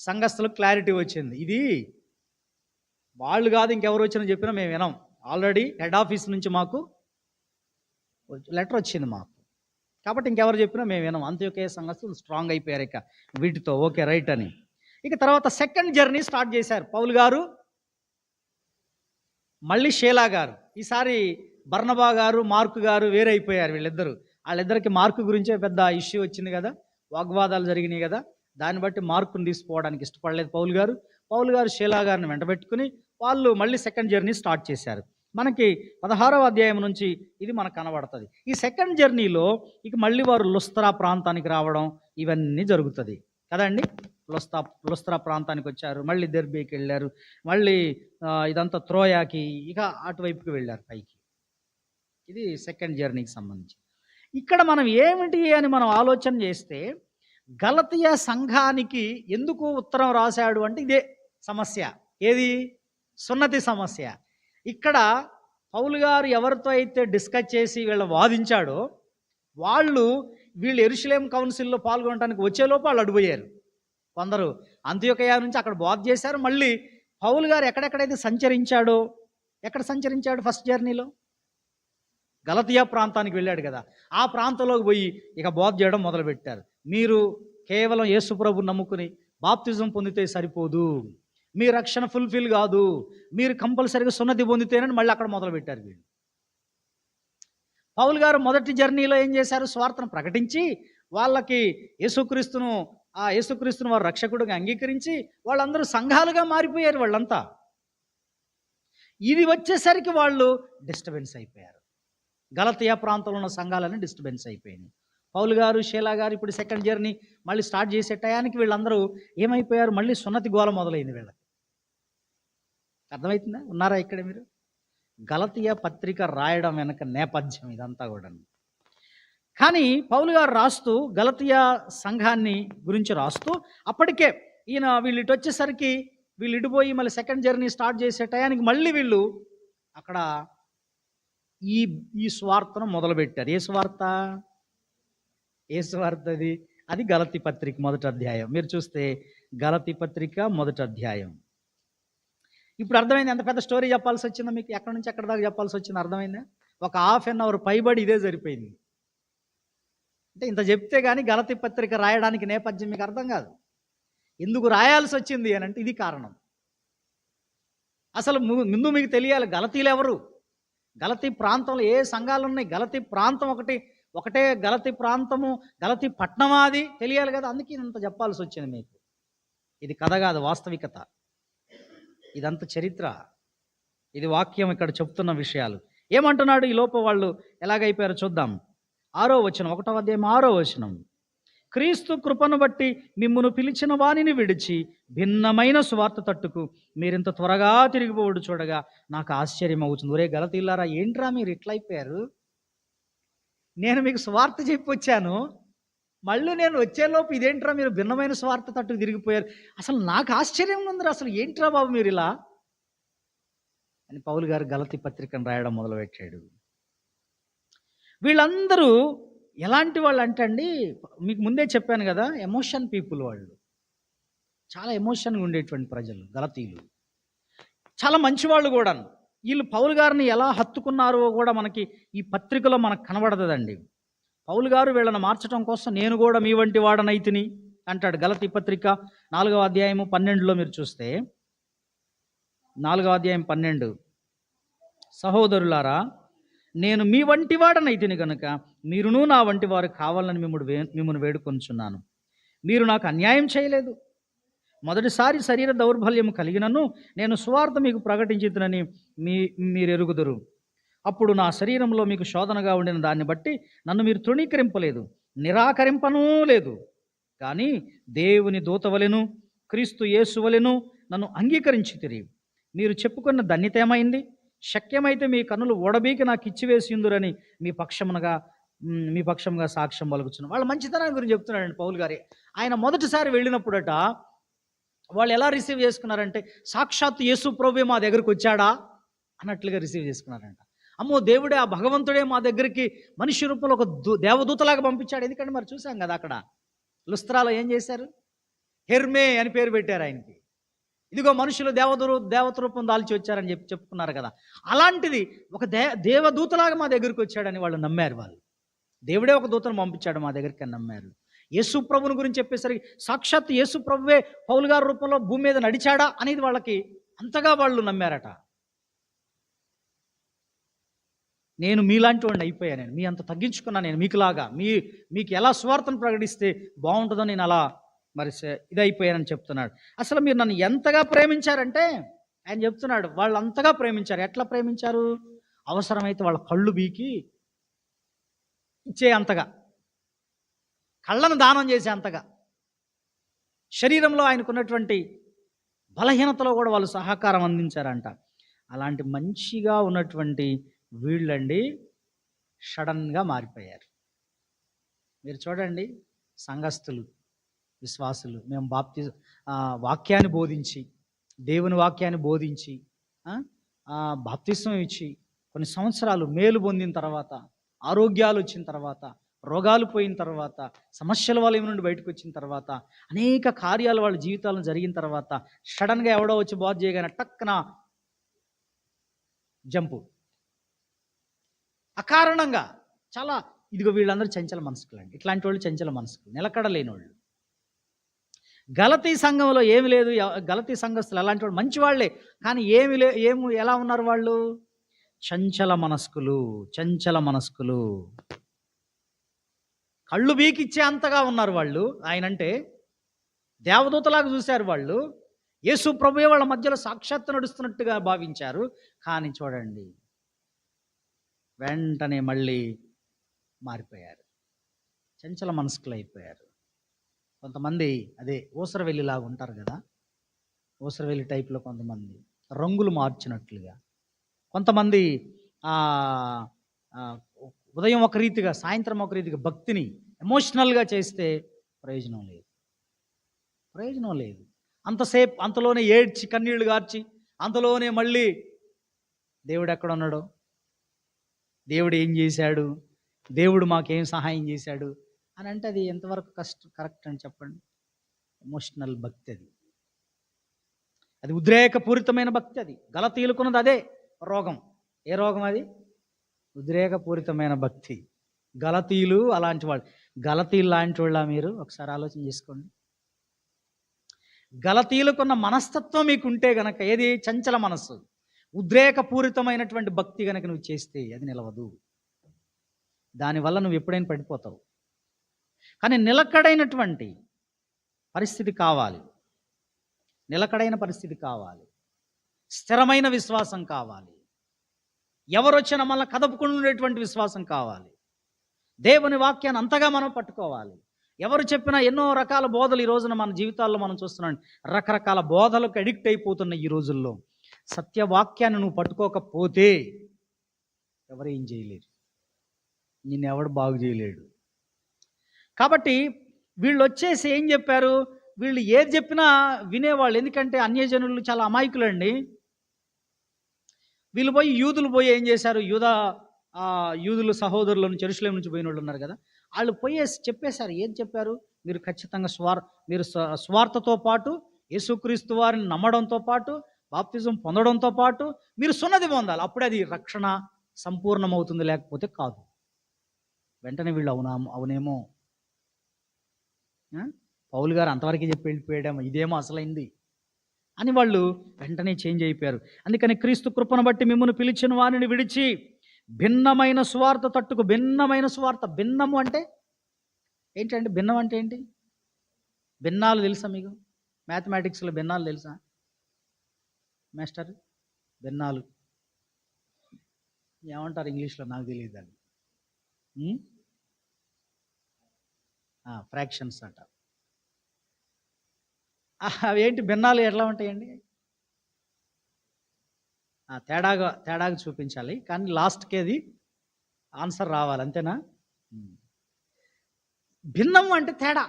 సంఘస్థులకు క్లారిటీ వచ్చింది. ఇది వాళ్ళు కాదు, ఇంకెవరు వచ్చినా చెప్పినా మేము వినాం. ఆల్రెడీ హెడ్ ఆఫీస్ నుంచి మాకు లెటర్ వచ్చింది మాకు, కాబట్టి ఇంకెవరు చెప్పినా మేము వినాం. అంత్యోకే సంఘస్థులు స్ట్రాంగ్ అయిపోయారు ఇక వీటితో, ఓకే రైట్ అని. ఇక తర్వాత సెకండ్ జర్నీ స్టార్ట్ చేశారు పౌలు గారు, మళ్ళీ షేలా గారు. ఈసారి బర్నబా గారు, మార్కు గారు వేరైపోయారు వీళ్ళిద్దరు. వాళ్ళిద్దరికి మార్కు గురించే పెద్ద ఇష్యూ వచ్చింది కదా, వాగ్వాదాలు జరిగినాయి కదా, దాన్ని బట్టి మార్కుని తీసుకోవడానికి ఇష్టపడలేదు పౌలు గారు. పౌలు గారు షేలా గారిని వెంటబెట్టుకుని వాళ్ళు మళ్ళీ సెకండ్ జర్నీ స్టార్ట్ చేశారు. మనకి 16వ అధ్యాయం నుంచి ఇది మనకు కనబడుతుంది. ఈ సెకండ్ జర్నీలో ఇక మళ్ళీ వారు లుస్త్రా ప్రాంతానికి రావడం ఇవన్నీ జరుగుతుంది కదండి. లుస్త్రా ప్రాంతానికి వచ్చారు, మళ్ళీ దెర్బేకి వెళ్ళారు, మళ్ళీ ఇదంతా త్రోయాకి, ఇక అటువైపుకి వెళ్ళారు పైకి. ఇది సెకండ్ జర్నీకి సంబంధించి. ఇక్కడ మనం ఏమిటి అని మనం ఆలోచన చేస్తే, గలతీయ సంఘానికి ఎందుకు ఉత్తరం రాశాడు అంటే ఇదే సమస్య. ఏది? సున్నతి సమస్య. ఇక్కడ పౌలు గారు ఎవరితో అయితే డిస్కస్ చేసి వీళ్ళు వాదించాడో వీళ్ళు యెరూషలేం కౌన్సిల్లో పాల్గొనడానికి వచ్చేలోపు వాళ్ళు అడిపోయారు. కొందరు అంతియోకయ నుంచి అక్కడ బోధ చేశారు. మళ్ళీ పౌలు గారు ఎక్కడెక్కడైతే సంచరించాడో, ఎక్కడ సంచరించాడు ఫస్ట్ జర్నీలో? గలతీయ ప్రాంతానికి వెళ్ళాడు కదా, ఆ ప్రాంతంలోకి పోయి ఇక బోధ చేయడం మొదలుపెట్టారు. మీరు కేవలం యేసు ప్రభువుని నమ్ముకుని బాప్తిజం పొందితే సరిపోదు, మీ రక్షణ ఫుల్ఫిల్ కాదు, మీరు కంపల్సరీగా సున్నతి పొందితేనని మళ్ళీ అక్కడ మొదలుపెట్టారు వీళ్ళు. పౌలు గారు మొదటి జర్నీలో ఏం చేశారు? స్వార్థను ప్రకటించి వాళ్ళకి యేసుక్రీస్తును వారు రక్షకుడుగా అంగీకరించి వాళ్ళందరూ సంఘాలుగా మారిపోయారు వాళ్ళంతా. ఇది వచ్చేసరికి వాళ్ళు డిస్టర్బెన్స్ అయిపోయారు. గలతీయ ప్రాంతంలో ఉన్న సంఘాలన్నీ డిస్టర్బెన్స్ అయిపోయినాయి. పౌలు గారు, షేలా గారు ఇప్పుడు సెకండ్ జర్నీ మళ్ళీ స్టార్ట్ చేసే టయానికి వీళ్ళందరూ ఏమైపోయారు? మళ్ళీ సున్నతి గోల మొదలైంది వీళ్ళకి. అర్థమవుతుందా? ఉన్నారా ఇక్కడ మీరు? గలతీయ పత్రిక రాయడం వెనక నేపథ్యం ఇదంతా కూడా. కానీ పౌలు గారు రాస్తూ గలతీయ సంఘాన్ని గురించి రాస్తూ అప్పటికే వీళ్ళు ఇటు వచ్చేసరికి వీళ్ళు ఇటుపోయి మళ్ళీ సెకండ్ జర్నీ స్టార్ట్ చేసే టయానికి మళ్ళీ వీళ్ళు అక్కడ ఈ స్వార్థను మొదలుపెట్టారు. ఏ స్వార్థ అది గలతీ పత్రిక మొదటి అధ్యాయం. మీరు చూస్తే గలతీ పత్రిక మొదటి అధ్యాయం. ఇప్పుడు అర్థమైంది ఎంత పెద్ద స్టోరీ చెప్పాల్సి వచ్చిందో మీకు? ఎక్కడి నుంచి ఎక్కడి దాకా చెప్పాల్సి వచ్చిందో అర్థమైందా? ఒక ½ అన్ అవర్ పైబడి ఇదే సరిపోయింది. అంటే ఇంత చెప్తే కానీ గలతీ పత్రిక రాయడానికి నేపథ్యం మీకు అర్థం కాదు. ఎందుకు రాయాల్సి వచ్చింది అని అంటే ఇది కారణం. అసలు ముందు మీకు తెలియాలి గలతీలు ఎవరు, గలతీ ప్రాంతంలో ఏ సంఘాలు ఉన్నాయి, గలతీ ప్రాంతం ఒకటే గలతీ ప్రాంతము, గలతీ పట్టణమా అది తెలియాలి కదా. అందుకే ఇంత చెప్పాల్సి వచ్చింది మీకు. ఇది కథ కాదు, వాస్తవికత. ఇదంతా చరిత్ర, ఇది వాక్యం ఇక్కడ చెప్తున్న విషయాలు. ఏమంటున్నాడు? ఈ లోపు వాళ్ళు ఎలాగైపోయారో చూద్దాం. 6వ వచనం, 1వ అధ్యాయం 6వ వచనం. క్రీస్తు కృపను బట్టి మిమ్మును పిలిచిన వానిని విడిచి భిన్నమైన సువార్త తట్టుకు మీరింత త్వరగా తిరిగిపోవడు చూడగా నాకు ఆశ్చర్యం అవుతుంది. ఒరే గలతీయులారా, ఏంట్రా మీరు ఇట్లా అయిపోయారు? నేను మీకు సువార్త చెప్పి వచ్చాను, మళ్ళీ నేను వచ్చేలోపు ఇదేంట్రా మీరు భిన్నమైన స్వార్థ తట్టుకు తిరిగిపోయారు, అసలు నాకు ఆశ్చర్యం ఉందిరా, అసలు ఏంట్రా బాబు మీరు ఇలా అని పౌలు గారు గలతీ పత్రికను రాయడం మొదలుపెట్టాడు. వీళ్ళందరూ ఎలాంటి వాళ్ళు అంటే అండి, మీకు ముందే చెప్పాను కదా, ఎమోషన్ పీపుల్. వాళ్ళు చాలా ఎమోషన్గా ఉండేటువంటి ప్రజలు గలతీయులు, చాలా మంచివాళ్ళు కూడా. వీళ్ళు పౌలు గారిని ఎలా హత్తుకున్నారో కూడా మనకి ఈ పత్రికలో మనకు కనబడదండి. పౌలు గారు వీళ్ళని మార్చడం కోసం నేను కూడా మీ వంటి వాడనైతిని అంటాడు. గలతీ పత్రిక 4వ అధ్యాయం 12లో మీరు చూస్తే 4వ అధ్యాయం 12, సహోదరులారా నేను మీ వంటి వాడనైతిని కనుక మీరును నా వంటి వారు కావాలని మిమ్మల్ని వేడుకొంచున్నాను. మీరు నాకు అన్యాయం చేయలేదు. మొదటిసారి శరీర దౌర్బల్యం కలిగినను నేను సువార్త మీకు ప్రకటించుతునని మీరు ఎరుగుదురు. అప్పుడు నా శరీరంలో మీకు శోధనగా ఉండిన దాన్ని బట్టి నన్ను మీరు తృణీకరింపలేదు, నిరాకరింపనూ లేదు. కానీ దేవుని దూతవలెను క్రీస్తు యేసువలెను నన్ను అంగీకరించితిరి. మీరు చెప్పుకున్న ధన్యత ఏమైంది? శక్యమైతే మీ కన్నులు ఓడబీకి నాకు ఇచ్చివేసిందురని మీ పక్షంగా సాక్ష్యం పలుకుతున్నాను. వాళ్ళ మంచితనాన్ని గురించి చెప్తున్నాడండి పౌలు గారి. ఆయన మొదటిసారి వెళ్ళినప్పుడట వాళ్ళు ఎలా రిసీవ్ చేసుకున్నారంటే, సాక్షాత్ యేసు ప్రభువే మా దగ్గరికి వచ్చాడా అన్నట్లుగా రిసీవ్ చేసుకున్నారంట. అమ్మో దేవుడే, ఆ భగవంతుడే మా దగ్గరికి మనిషి రూపంలో ఒక దేవదూతలాగా పంపించాడు. ఎందుకంటే మరి చూసాం కదా అక్కడ లుస్త్రాలో ఏం చేశారు? హెర్మే అని పేరు పెట్టారు ఆయనకి. ఇదిగో మనుషులు దేవత రూపం దాల్చి వచ్చారని చెప్పుకున్నారు కదా. అలాంటిది ఒక దేవదూతలాగా మా దగ్గరికి వచ్చాడని వాళ్ళు నమ్మారు. వాళ్ళు దేవుడే ఒక దూతను పంపించాడు మా దగ్గరికి అని నమ్మారు. యేసు ప్రభుని గురించి చెప్పేసరికి సాక్షాత్ యేసు ప్రభువే పౌలు గారి రూపంలో భూమి మీద నడిచాడా అనేది వాళ్ళకి అంతగా వాళ్ళు నమ్మారట. నేను మీలాంటి వాడిని అయిపోయా, నేను మీ అంత తగ్గించుకున్నా, నేను మీకులాగా మీకు ఎలా స్వార్థను ప్రకటిస్తే బాగుంటుందో నేను అలా మరి ఇదైపోయానని చెప్తున్నాడు. అసలు మీరు నన్ను ఎంతగా ప్రేమించారంటే ఆయన చెప్తున్నాడు, వాళ్ళు అంతగా ప్రేమించారు. ఎట్లా ప్రేమించారు? అవసరమైతే వాళ్ళ కళ్ళు బీకి ఇచ్చే అంతగా, కళ్ళను దానం చేసే అంతగా, శరీరంలో ఆయనకున్నటువంటి బలహీనతలో కూడా వాళ్ళు సహకారం అందించారంట. అలాంటి మంచిగా ఉన్నటువంటి వీళ్ళండి సడన్గా మారిపోయారు. మీరు చూడండి, సంఘస్థులు, విశ్వాసులు, మేము వాక్యాన్ని బోధించి, దేవుని వాక్యాన్ని బోధించి బాప్తిస్మం ఇచ్చి కొన్ని సంవత్సరాలు మేలు పొందిన తర్వాత, ఆరోగ్యాలు వచ్చిన తర్వాత, రోగాలు పోయిన తర్వాత, సమస్యల వలయం నుండి బయటకు వచ్చిన తర్వాత, అనేక కార్యాలు వాళ్ళ జీవితాలను జరిగిన తర్వాత సడన్గా ఎవడో వచ్చి బాధ చేయగానే టక్కున జంపు అకారణంగా చాలా. ఇదిగో వీళ్ళందరూ చంచల మనస్కులు అండి. ఇట్లాంటి వాళ్ళు చంచల మనస్కులు, నిలకడలేని వాళ్ళు. గలతీ సంఘంలో ఏమి లేదు. గలతీ సంఘస్థులు అలాంటి వాళ్ళు మంచి వాళ్ళే, కానీ ఎలా ఉన్నారు వాళ్ళు? చంచల మనస్కులు, కళ్ళు బీకిచ్చే అంతగా ఉన్నారు వాళ్ళు. ఆయనంటే దేవదూతలాగా చూశారు వాళ్ళు. యేసు ప్రభువే వాళ్ళ మధ్యలో సాక్షాత్తు నడుస్తున్నట్టుగా భావించారు. కానీ చూడండి, వెంటనే మళ్ళీ మారిపోయారు, చంచల మనస్కులు అయిపోయారు. కొంతమంది అదే ఊసరవెల్లిలాగా ఉంటారు కదా, ఊసరవెల్లి టైప్లో కొంతమంది రంగులు మార్చినట్లుగా, కొంతమంది ఉదయం ఒక రీతిగా సాయంత్రం ఒక రీతిగా భక్తిని ఎమోషనల్గా చేస్తే ప్రయోజనం లేదు. అంతసేపు అంతలోనే ఏడ్చి కన్నీళ్లు గార్చి అంతలోనే మళ్ళీ దేవుడు ఎక్కడ ఉన్నాడు, దేవుడు ఏం చేశాడు, దేవుడు మాకేం సహాయం చేశాడు అని అంటే అది ఎంతవరకు కరెక్ట్ అని చెప్పండి? ఎమోషనల్ భక్తి అది ఉద్రేకపూరితమైన భక్తి. అది గలతీయులకున్నది అదే రోగం. ఏ రోగం అది? ఉద్రేకపూరితమైన భక్తి. గలతీయులు అలాంటి వాళ్ళు. గలతీయులు లాంటి వాళ్ళ మీరు ఒకసారి ఆలోచన చేసుకోండి. గలతీయులకున్న మనస్తత్వం మీకుంటే గనక, ఏది? చంచల మనస్సు, ఉద్రేకపూరితమైనటువంటి భక్తి గనక నువ్వు చేస్తే అది నిలవదు. దానివల్ల నువ్వు ఎప్పుడైనా పడిపోతావు. కానీ నిలకడైనటువంటి పరిస్థితి కావాలి, నిలకడైన పరిస్థితి కావాలి, స్థిరమైన విశ్వాసం కావాలి, ఎవరు వచ్చినా మళ్ళీ కదపుకుండేటువంటి విశ్వాసం కావాలి. దేవుని వాక్యాన్ని అంతగా మనం పట్టుకోవాలి. ఎవరు చెప్పినా ఎన్నో రకాల బోధలు ఈ రోజున మన జీవితాల్లో మనం చూస్తున్నాం. రకరకాల బోధలకు అడిక్ట్ అయిపోతున్న ఈ రోజుల్లో సత్యవాక్యాన్ని నువ్వు పట్టుకోకపోతే ఎవరు ఏం చేయలేరు, నిన్నెవడు బాగు చేయలేడు. కాబట్టి వీళ్ళు వచ్చేసి ఏం చెప్పారు? వీళ్ళు ఏది చెప్పినా వినేవాళ్ళు. ఎందుకంటే అన్యజనులు చాలా అమాయకులండి. వీళ్ళు యూదులు పోయి ఏం చేశారు? యూదులు సహోదరుల నుంచి, యెరూషలేము నుంచి పోయిన వాళ్ళు ఉన్నారు కదా, వాళ్ళు చెప్పేశారు. ఏం చెప్పారు? మీరు ఖచ్చితంగా స్వార్థతో పాటు యేసుక్రీస్తు వారిని నమ్మడంతో పాటు బాప్తిజం పొందడంతో పాటు మీరు సున్నతి పొందాలి, అప్పుడే అది రక్షణ సంపూర్ణమవుతుంది, లేకపోతే కాదు. వెంటనే వీళ్ళు అవునేమో, పౌలు గారు అంతవరకు చెప్పి వెళ్ళిపోయాడేమో, ఇదేమో అసలైంది అని వాళ్ళు వెంటనే చేంజ్ అయిపోయారు. అందుకని క్రీస్తు కృపను బట్టి మిమ్మల్ని పిలిచిన వారిని విడిచి భిన్నమైన స్వార్థ తట్టుకు, భిన్నమైన స్వార్థ. భిన్నము అంటే ఏంటండి? భిన్నం అంటే ఏంటి? భిన్నాలు తెలుసా మీకు? మ్యాథమెటిక్స్లో భిన్నాలు తెలుసా మాస్టర్? భిన్నాలు ఏమంటారు ఇంగ్లీష్లో? నాకు తెలియదు అండి. ఫ్రాక్షన్స్ అంటారు. అవి ఏంటి భిన్నాలు? ఎట్లా ఉంటాయండి? తేడాగా చూపించాలి, కానీ లాస్ట్కి అది ఆన్సర్ రావాలి, అంతేనా? భిన్నం అంటే తేడా,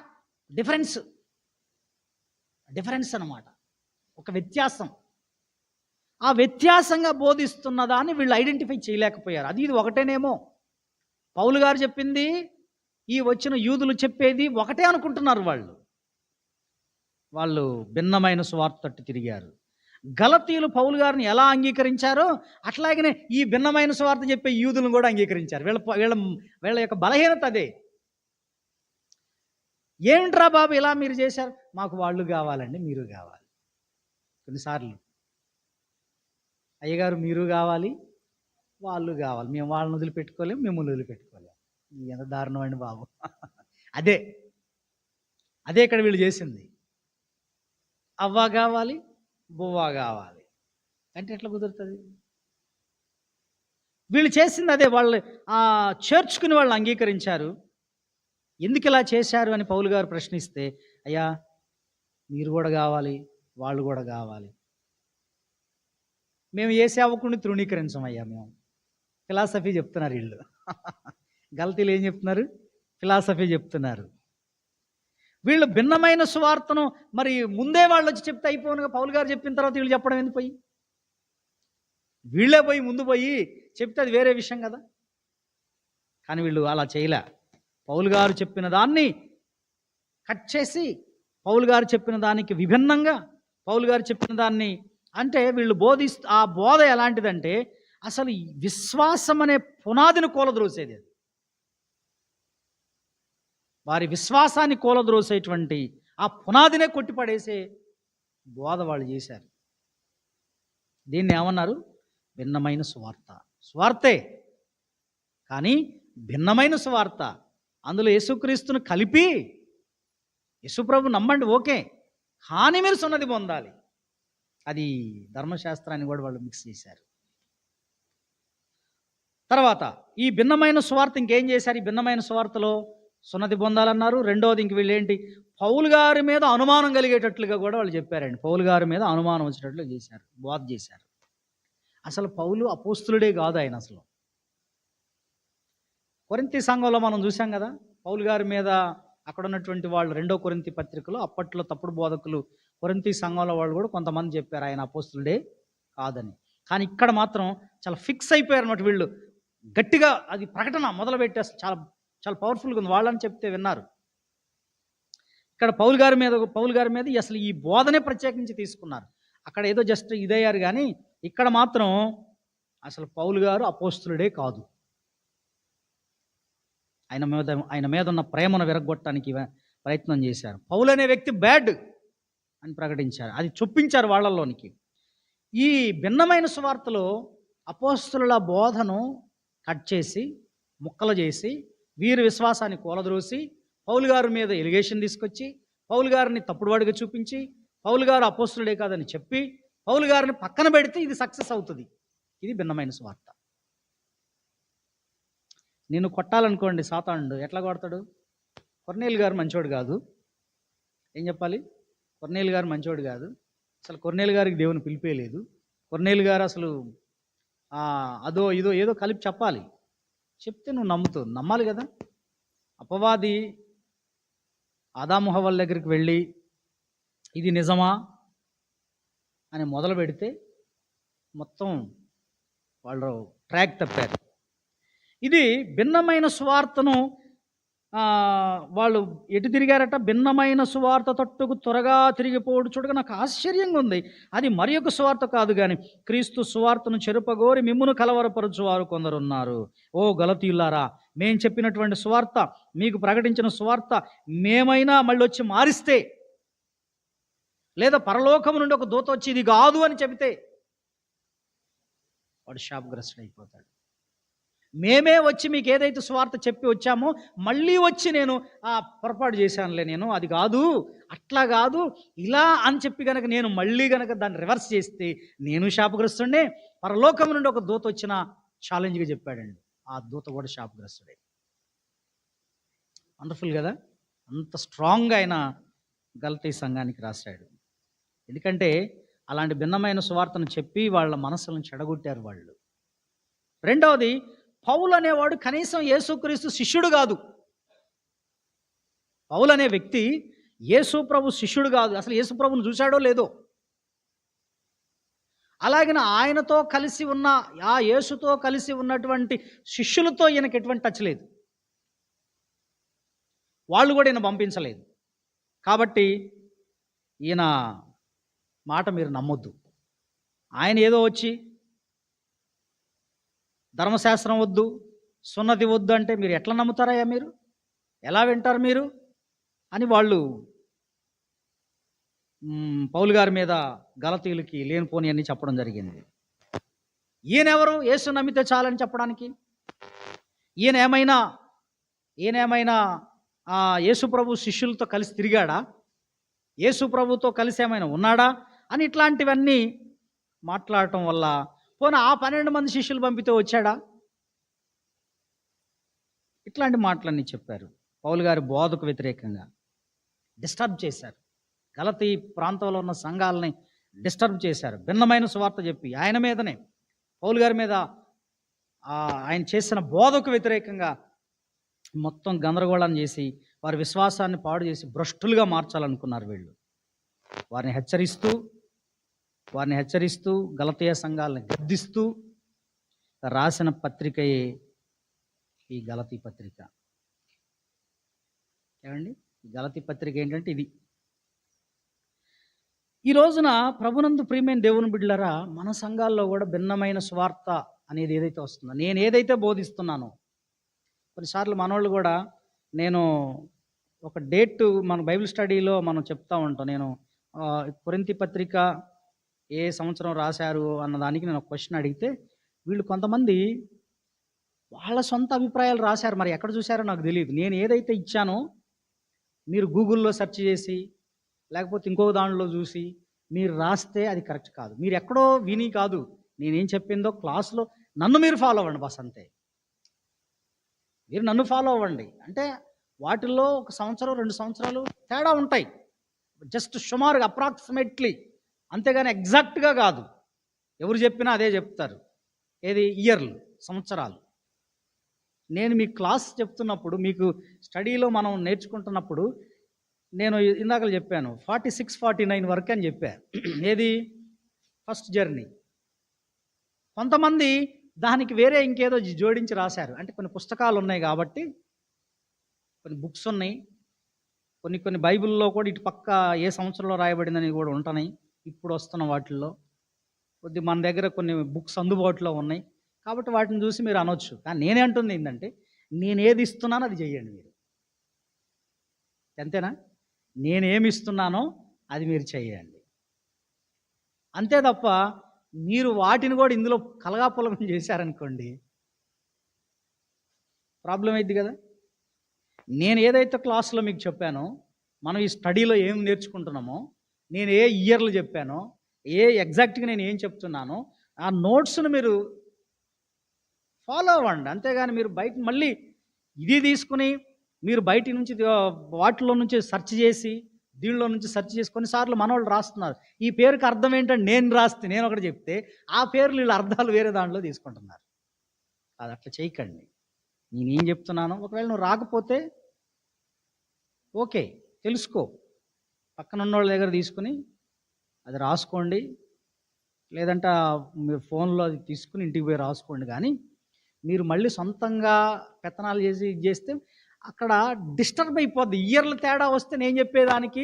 డిఫరెన్స్ అన్నమాట, ఒక వ్యత్యాసం. ఆ వ్యత్యాసంగా బోధిస్తున్న దాన్ని వీళ్ళు ఐడెంటిఫై చేయలేకపోయారు. అది ఇది ఒకటేనేమో. పౌలు గారు చెప్పింది, ఈ వచ్చిన యూదులు చెప్పేది ఒకటే అనుకుంటున్నారు వాళ్ళు. వాళ్ళు భిన్నమైన సువార్త తట్టు తిరిగారు. గలతీయులు పౌలు గారిని ఎలా అంగీకరించారో అట్లాగనే ఈ భిన్నమైన సువార్త చెప్పే యూదులను కూడా అంగీకరించారు. వీళ్ళ వీళ్ళ వీళ్ళ యొక్క బలహీనత అదే. ఏంట్రా బాబు ఇలా మీరు చేశారు? మాకు వాళ్ళు కావాలండి, మీరు కావాలి. కొన్నిసార్లు అయ్యగారు మీరు కావాలి, వాళ్ళు కావాలి, మేము వాళ్ళని వదిలిపెట్టుకోలేము, మిమ్మల్ని వదిలిపెట్టుకోలేము. ఎంత దారుణం అండి బాబు. అదే అదే ఇక్కడ వీళ్ళు చేసింది. అవ్వ కావాలి, బువ్వ కావాలి అంటే ఎట్లా కుదురుతుంది? వీళ్ళు చేసింది అదే. వాళ్ళు చేర్చుకుని వాళ్ళు అంగీకరించారు. ఎందుకు ఇలా చేశారు అని పౌలు గారు ప్రశ్నిస్తే, అయ్యా మీరు కూడా కావాలి, వాళ్ళు కూడా కావాలి. మేము ఏ సేవకుడిని తృణీకరించమయ్యా. మేము ఫిలాసఫీ చెప్తున్నారు వీళ్ళు. గలతీలు ఏం చెప్తున్నారు? ఫిలాసఫీ చెప్తున్నారు. వీళ్ళు భిన్నమైన సువార్తను మరి ముందే వాళ్ళు వచ్చి చెప్తే అయిపోనుగా. పౌలు గారు చెప్పిన తర్వాత వీళ్ళు చెప్పడం ఎందుకు పోయి? వీళ్ళే పోయి ముందు పోయి చెప్తే అది వేరే విషయం కదా. కానీ వీళ్ళు అలా చేయలే. పౌలు గారు చెప్పిన దాన్ని కట్ చేసి, పౌలు గారు చెప్పిన దానికి విభిన్నంగా పౌలు గారు చెప్పిన దాన్ని అంటే వీళ్ళు ఆ బోధ ఎలాంటిదంటే అసలు విశ్వాసం అనే పునాదిని కూలద్రోసేది. అది వారి విశ్వాసాన్ని కూలద్రోసేటువంటి ఆ పునాదినే కొట్టిపడేసే బోధ వాళ్ళు చేశారు. దీన్ని ఏమన్నారు? భిన్నమైన సువార్త. సువార్తే కానీ భిన్నమైన సువార్త. అందులో యేసుక్రీస్తును కలిపి యేసుప్రభు నమ్మండి, ఓకే, కానీ మీరు సున్నతి పొందాలి. అది ధర్మశాస్త్రాన్ని కూడా వాళ్ళు మిక్స్ చేశారు. తర్వాత ఈ భిన్నమైన సువార్త ఇంకేం చేశారు? ఈ భిన్నమైన సువార్తలో సున్నతి పొందాలన్నారు. రెండవది ఇంక వీళ్ళు ఏంటి? పౌలు గారి మీద అనుమానం కలిగేటట్లుగా కూడా వాళ్ళు చెప్పారండి. పౌలు గారి మీద అనుమానం వచ్చేటట్లు చేశారు, బోధ చేశారు. అసలు పౌలు అపోస్తులుడే కాదు ఆయన. అసలు కొరింథీ సంఘంలో మనం చూసాం కదా, పౌలు గారి మీద అక్కడ ఉన్నటువంటి వాళ్ళు 2వ కొరింథీ పత్రికలో అప్పట్లో తప్పుడు బోధకులు కొరింథీ సంఘంలో వాళ్ళు కూడా కొంతమంది చెప్పారు ఆయన అపోస్తులుడే కాదని. కానీ ఇక్కడ మాత్రం చాలా ఫిక్స్ అయిపోయారు అన్నమాట. వీళ్ళు గట్టిగా అది ప్రకటన మొదలు పెట్టేస్తారు. చాలా చాలా పవర్ఫుల్గా ఉంది. వాళ్ళని చెప్తే విన్నారు. ఇక్కడ పౌలు గారి మీద అసలు ఈ బోధనే ప్రత్యేకించి తీసుకున్నారు. అక్కడ ఏదో జస్ట్ ఇదయ్యారు. కానీ ఇక్కడ మాత్రం అసలు పౌలు గారు అపోస్తులుడే కాదు. ఆయన మీద ఉన్న ప్రేమను విరగొట్టడానికి ప్రయత్నం చేశారు. పౌలు అనే వ్యక్తి బ్యాడ్ అని ప్రకటించారు. అది చొప్పించారు వాళ్ళల్లోనికి. ఈ భిన్నమైన సువార్తలో అపోస్తుల బోధను కట్ చేసి ముక్కలు చేసి వీరి విశ్వాసాన్ని కూలద్రోసి పౌలు గారి మీద ఎలిగేషన్ తీసుకొచ్చి పౌలు గారిని తప్పుడువాడిగా చూపించి పౌలు గారు అపోస్తులుడే కాదని చెప్పి పౌలు గారిని పక్కన పెడితే ఇది సక్సెస్ అవుతుంది. ఇది భిన్నమైన సువార్త. నిన్ను కొట్టాలనుకోండి సాతానుడు ఎట్లా కొడతాడు? కొర్నేలు గారు మంచోడు కాదు. ఏం చెప్పాలి? కొర్నేలు గారు మంచోడు కాదు. అసలు కొర్నేలు గారికి దేవుని పిలిపేయలేదు. కొర్నేలు గారు అసలు అదో ఇదో ఏదో కలిపి చెప్పాలి. చెప్తే నువ్వు నమ్మాలి కదా. అపవాది ఆదాము హవ్వల దగ్గరికి వెళ్ళి ఇది నిజమా అని మొదలు పెడితే మొత్తం వాళ్ళు ట్రాక్ తప్పారు. ఇది భిన్నమైన సువార్తను వాళ్ళు ఎటు తిరిగారట? భిన్నమైన సువార్త తట్టుకు త్వరగా తిరిగిపోవడం చూడగా నాకు ఆశ్చర్యంగా ఉంది. అది మరి ఒక సువార్త కాదు కానీ క్రీస్తు సువార్తను చెరుపగోరి మిమ్మును కలవరపరచువారు కొందరున్నారు. ఓ గలతీయులారా, మేము చెప్పినటువంటి సువార్త, మీకు ప్రకటించిన సువార్త మేమైనా మళ్ళీ వచ్చి మారిస్తే, లేదా పరలోకము నుండి ఒక దూత వచ్చి ఇది కాదు అని చెబితే వాడు శాపగ్రస్తుడు అయిపోతాడు. మేమే వచ్చి మీకు ఏదైతే సువార్త చెప్పి వచ్చామో మళ్ళీ వచ్చి నేను పొరపాటు చేశానులే, నేను అది కాదు, అట్లా కాదు, ఇలా అని చెప్పి కనుక నేను మళ్ళీ కనుక దాన్ని రివర్స్ చేస్తే నేను శాపగ్రస్తుడే. పరలోకం నుండి ఒక దూత వచ్చిన ఛాలెంజ్గా చెప్పాడండి. ఆ దూత కూడా శాపగ్రస్తుడే. వండర్ఫుల్ కదా. అంత స్ట్రాంగ్గా ఆయన గలతీ సంఘానికి రాశాడు. ఎందుకంటే అలాంటి భిన్నమైన సువార్తను చెప్పి వాళ్ళ మనసులను చెడగొట్టారు వాళ్ళు. రెండవది, పౌలు అనేవాడు కనీసం యేసుక్రీస్తు శిష్యుడు కాదు. పౌలు అనే వ్యక్తి యేసు ప్రభు శిష్యుడు కాదు. అసలు యేసు ప్రభుని చూశాడో లేదో. అలాగే ఆయనతో కలిసి ఉన్న యేసుతో కలిసి ఉన్నటువంటి శిష్యులతో ఈయనకి ఎటువంటి టచ్ లేదు. వాళ్ళు కూడా ఈయన పంపించలేదు. కాబట్టి ఈయన మాట మీరు నమ్మొద్దు. ఆయన ఏదో వచ్చి ధర్మశాస్త్రం వద్దు, సున్నతి వద్దు అంటే మీరు ఎట్లా నమ్ముతారయ్యా? మీరు ఎలా వింటారు మీరు అని వాళ్ళు పౌలు గారి మీద గలతీయులకి లేనిపోని అన్ని చెప్పడం జరిగింది. ఈయనెవరు యేసు నమ్మితే చాలని చెప్పడానికి? ఈయనేమైనా యేసు ప్రభు శిష్యులతో కలిసి తిరిగాడా? యేసు ప్రభుతో కలిసి ఏమైనా ఉన్నాడా అని ఇట్లాంటివన్నీ మాట్లాడటం వల్ల, పోనీ ఆ 12 మంది శిష్యులు పంపితే వచ్చాడా? ఇట్లాంటి మాటలన్నీ చెప్పారు. పౌలు గారి బోధకు వ్యతిరేకంగా డిస్టర్బ్ చేశారు. గలతీ ప్రాంతంలో ఉన్న సంఘాలని డిస్టర్బ్ చేశారు. భిన్నమైన సువార్త చెప్పి ఆయన మీదనే, పౌలు గారి మీద ఆయన చేసిన బోధకు వ్యతిరేకంగా మొత్తం గందరగోళం చేసి వారి విశ్వాసాన్ని పాడు చేసి భ్రష్టులుగా మార్చాలనుకున్నారు వీళ్ళు. వారిని హెచ్చరిస్తూ గలతీయ సంఘాలను గద్దిస్తూ రాసిన పత్రికయే ఈ గలతీ పత్రిక. ఏమండి, ఈ గలతీ పత్రిక ఏంటంటే ఇది. ఈ రోజున ప్రభునందు ప్రియమైన దేవుని బిడ్డలారా, మన సంఘాల్లో కూడా భిన్నమైన సువార్త అనేది ఏదైతే వస్తుందో, నేను ఏదైతే బోధిస్తున్నానో, కొన్నిసార్లు మనోళ్ళు కూడా, నేను ఒక డేట్ మన బైబిల్ స్టడీలో మనం చెప్తా ఉంటాం. నేను కొరింథీ పత్రిక ఏ సంవత్సరం రాశారు అన్నదానికి నేను ఒక క్వశ్చన్ అడిగితే, వీళ్ళు కొంతమంది వాళ్ళ సొంత అభిప్రాయాలు రాశారు. మరి ఎక్కడ చూశారో నాకు తెలియదు. నేను ఏదైతే ఇచ్చానో మీరు గూగుల్లో సెర్చ్ చేసి లేకపోతే ఇంకో దానిలో చూసి మీరు రాస్తే అది కరెక్ట్ కాదు. మీరు ఎక్కడో విని కాదు, నేనేం చెప్పిందో క్లాస్లో నన్ను మీరు ఫాలో అవ్వండి బస్, అంతే. మీరు నన్ను ఫాలో అవ్వండి. అంటే వాటిల్లో 1 సంవత్సరం 2 సంవత్సరాలు తేడా ఉంటాయి, జస్ట్ సుమారుగా అప్రాక్సిమేట్లీ, అంతేగాని ఎగ్జాక్ట్గా కాదు. ఎవరు చెప్పినా అదే చెప్తారు. ఏది? ఇయర్లు, సంవత్సరాలు. నేను మీకు క్లాస్ చెప్తున్నప్పుడు, మీకు స్టడీలో మనం నేర్చుకుంటున్నప్పుడు, నేను ఇందాక చెప్పాను 46, 49 వరకు అని చెప్పాను. ఏది? First journey. కొంతమంది దానికి వేరే ఇంకేదో జోడించి రాశారు. అంటే కొన్ని పుస్తకాలు ఉన్నాయి కాబట్టి, కొన్ని బుక్స్ ఉన్నాయి, కొన్ని బైబిల్లో కూడా ఇటు పక్క ఏ సంవత్సరంలో రాయబడిందని కూడా ఉంటున్నాయి. ఇప్పుడు వస్తున్న వాటిల్లో మన దగ్గర కొన్ని బుక్స్ అందుబాటులో ఉన్నాయి కాబట్టి వాటిని చూసి మీరు అనొచ్చు. కానీ నేనే అంటుంది ఏంటంటే, నేను ఏది ఇస్తున్నానో అది చెయ్యండి మీరు, అంతేనా? నేనేమి ఇస్తున్నానో అది మీరు చెయ్యండి, అంతే తప్ప మీరు వాటిని కూడా ఇందులో కలగాపులగం చేశారనుకోండి, ప్రాబ్లం అయింది కదా. నేను ఏదైతే క్లాసులో మీకు చెప్పానో, మనం ఈ స్టడీలో ఏం నేర్చుకుంటున్నామో, నేను ఏ ఇయర్లు చెప్పానో, ఎగ్జాక్ట్గా నేను ఏం చెప్తున్నానో ఆ నోట్స్ను మీరు ఫాలో అవ్వండి. అంతేగాని మీరు బయట మళ్ళీ ఇది తీసుకుని మీరు బయట నుంచి వాటిలో నుంచి సెర్చ్ చేసి, దీనిలో నుంచి సెర్చ్ చేసి, కొన్నిసార్లు మనోళ్ళు రాస్తున్నారు, ఈ పేరుకి అర్థం ఏంటంటే నేను ఒకటి చెప్తే ఆ పేర్లు వీళ్ళ అర్థాలు వేరే దాంట్లో తీసుకుంటున్నారు. అది అట్లా చేయకండి. నేనేం చెప్తున్నానో, ఒకవేళ నువ్వు రాకపోతే ఓకే, తెలుసుకో, పక్కన ఉన్నోళ్ళ దగ్గర తీసుకుని అది రాసుకోండి, లేదంటే మీరు ఫోన్లో అది తీసుకుని ఇంటికి పోయి రాసుకోండి. కానీ మీరు మళ్ళీ సొంతంగా పెత్తనాలు చేసి ఇది చేస్తే అక్కడ డిస్టర్బ్ అయిపోద్ది. ఇయర్లు తేడా వస్తే నేను చెప్పేదానికి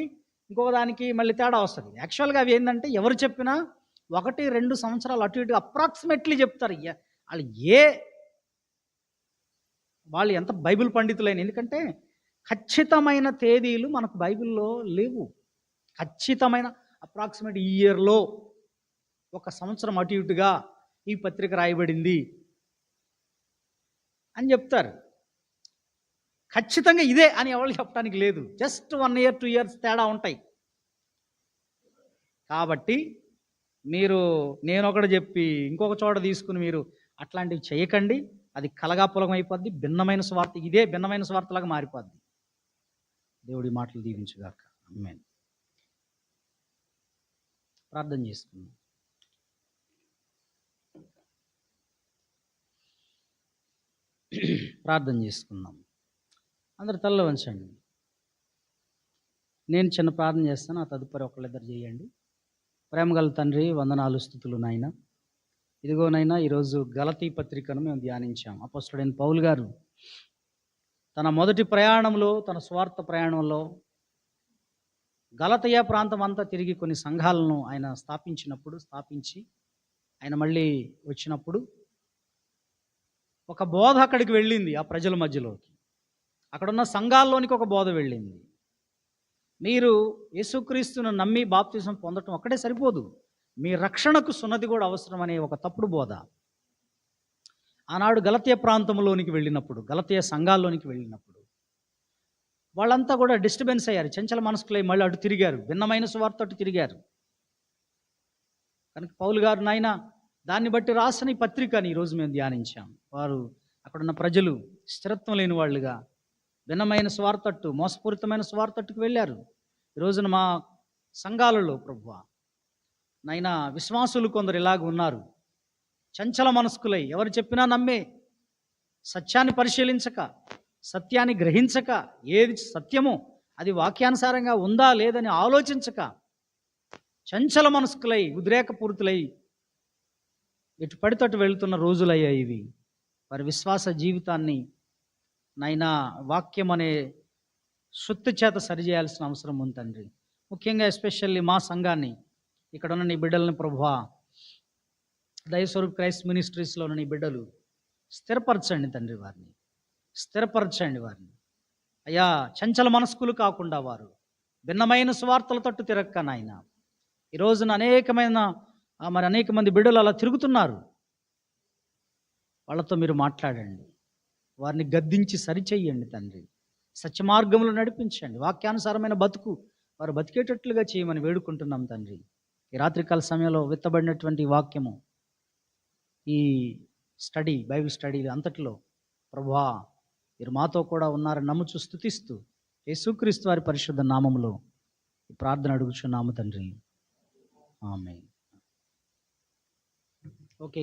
ఇంకొక దానికి మళ్ళీ తేడా వస్తుంది. యాక్చువల్గా అవి ఏంటంటే, ఎవరు చెప్పినా 1-2 సంవత్సరాలు అటు ఇటు అప్రాక్సిమేట్లీ చెప్తారు. వాళ్ళు ఎంత బైబిల్ పండితులైన, ఎందుకంటే ఖచ్చితమైన తేదీలు మనకు బైబిల్లో లేవు. ఖచ్చితమైన అప్రాక్సిమేట్ ఈ ఇయర్లో 1 సంవత్సరం అటు ఇటుగా ఈ పత్రిక రాయబడింది అని చెప్తారు. ఖచ్చితంగా ఇదే అని ఎవరు చెప్పడానికి లేదు. జస్ట్ 1 year 2 years తేడా ఉంటాయి. కాబట్టి మీరు నేను ఒకటి చెప్పి ఇంకొక చోట తీసుకుని మీరు అట్లాంటివి చేయకండి. అది కలగాపులగం అయిపోద్ది. భిన్నమైన స్వార్థ, ఇదే భిన్నమైన స్వార్థలాగా మారిపోద్ది. దేవుడి మాటలు దీవించుగాక. ఆమేన్. ప్రార్థన చేసుకుందాం. ప్రార్థన చేసుకుందాం. అందరు తల్ల వంచండి. నేను చిన్న ప్రార్థన చేస్తాను, ఆ తదుపరి ఒకళ్ళిద్దరు చేయండి. ప్రేమగల తండ్రి, వందనాలు, స్తుతులు నాయన. ఇదిగోనైనా ఈరోజు గలతీ పత్రికను మేము ధ్యానించాం. అపోస్తలుడైన పౌలు గారు తన మొదటి ప్రయాణంలో, తన స్వార్థ ప్రయాణంలో గలతీయ ప్రాంతం అంతా తిరిగి కొన్ని సంఘాలను ఆయన స్థాపించి ఆయన మళ్ళీ వచ్చినప్పుడు ఒక బోధ అక్కడికి వెళ్ళింది, ఆ ప్రజల మధ్యలోకి. అక్కడున్న సంఘాల్లోనికి ఒక బోధ వెళ్ళింది. మీరు యేసుక్రీస్తును నమ్మి బాప్తిసం పొందటం ఒక్కటే సరిపోదు, మీ రక్షణకు సున్నతి కూడా అవసరం అనే ఒక తప్పుడు బోధ ఆనాడు గలతీయ ప్రాంతంలోనికి వెళ్ళినప్పుడు, గలతీయ సంఘాల్లోనికి వెళ్ళినప్పుడు వాళ్ళంతా కూడా డిస్టర్బెన్స్ అయ్యారు, చంచల మనస్కులై మళ్ళీ అటు తిరిగారు, భిన్నమైన సువార్త అటు తిరిగారు. కనుక పౌలు గారు నాయన దాన్ని బట్టి రాసిన ఈ పత్రికని ఈరోజు మేము ధ్యానించాం. వారు అక్కడున్న ప్రజలు స్థిరత్వం లేని వాళ్ళుగా భిన్నమైన స్వార్థట్టు, మోసపూరితమైన స్వార్థట్టుకు వెళ్ళారు. ఈరోజున మా సంఘాలలో ప్రభువా నైనా విశ్వాసులు కొందరు ఇలాగ ఉన్నారు, చంచల మనస్కులై ఎవరు చెప్పినా నమ్మే, సత్యాన్ని పరిశీలించక, సత్యాన్ని గ్రహించక, ఏది సత్యమో అది వాక్యానుసారంగా ఉందా లేదని ఆలోచించక చంచల మనస్కులై ఉద్రేకపూరితులై ఎటు పడితట్టు వెళ్తున్న రోజులయ్యాయి ఇవి. వారి విశ్వాస జీవితాన్ని నైనా వాక్యం అనే శుద్ధి చేత సరిచేయాల్సిన అవసరం ఉంది తండ్రి. ముఖ్యంగా ఎస్పెషల్లీ మా సంఘాన్ని, ఇక్కడ ఉన్న నీ బిడ్డలని ప్రభువా, దయస్వరూప్ క్రైస్ట్ మినిస్ట్రీస్లో ఉన్న నీ బిడ్డలు స్థిరపరచండి తండ్రి, వారిని స్థిరపరచండి వారిని అయ్యా. చంచల మనస్కులు కాకుండా వారు భిన్నమైన స్వార్థల తట్టు తిరక్క నాయన. ఈ రోజున అనేక మంది బిడ్డలు అలా తిరుగుతున్నారు. వాళ్ళతో మీరు మాట్లాడండి, వారిని గద్దించి సరిచెయ్యండి తండ్రి, సత్య మార్గంలో నడిపించండి, వాక్యానుసారమైన బతుకు వారు బతికేటట్లుగా చేయమని వేడుకుంటున్నాం తండ్రి. ఈ రాత్రికాల సమయంలో విత్తబడినటువంటి వాక్యము, ఈ బైబిల్ స్టడీ అంతటిలో ప్రభువా మీరు మాతో కూడా ఉన్నారని నమ్ముచు స్తుతిస్తూ యేసుక్రీస్తు వారి పరిశుద్ధ నామములో ఈ ప్రార్థన అడుగుచున్నాము తండ్రి, ఆమేన్. ఓకే,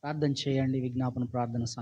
ప్రార్థన చేయండి. విజ్ఞాపన ప్రార్థన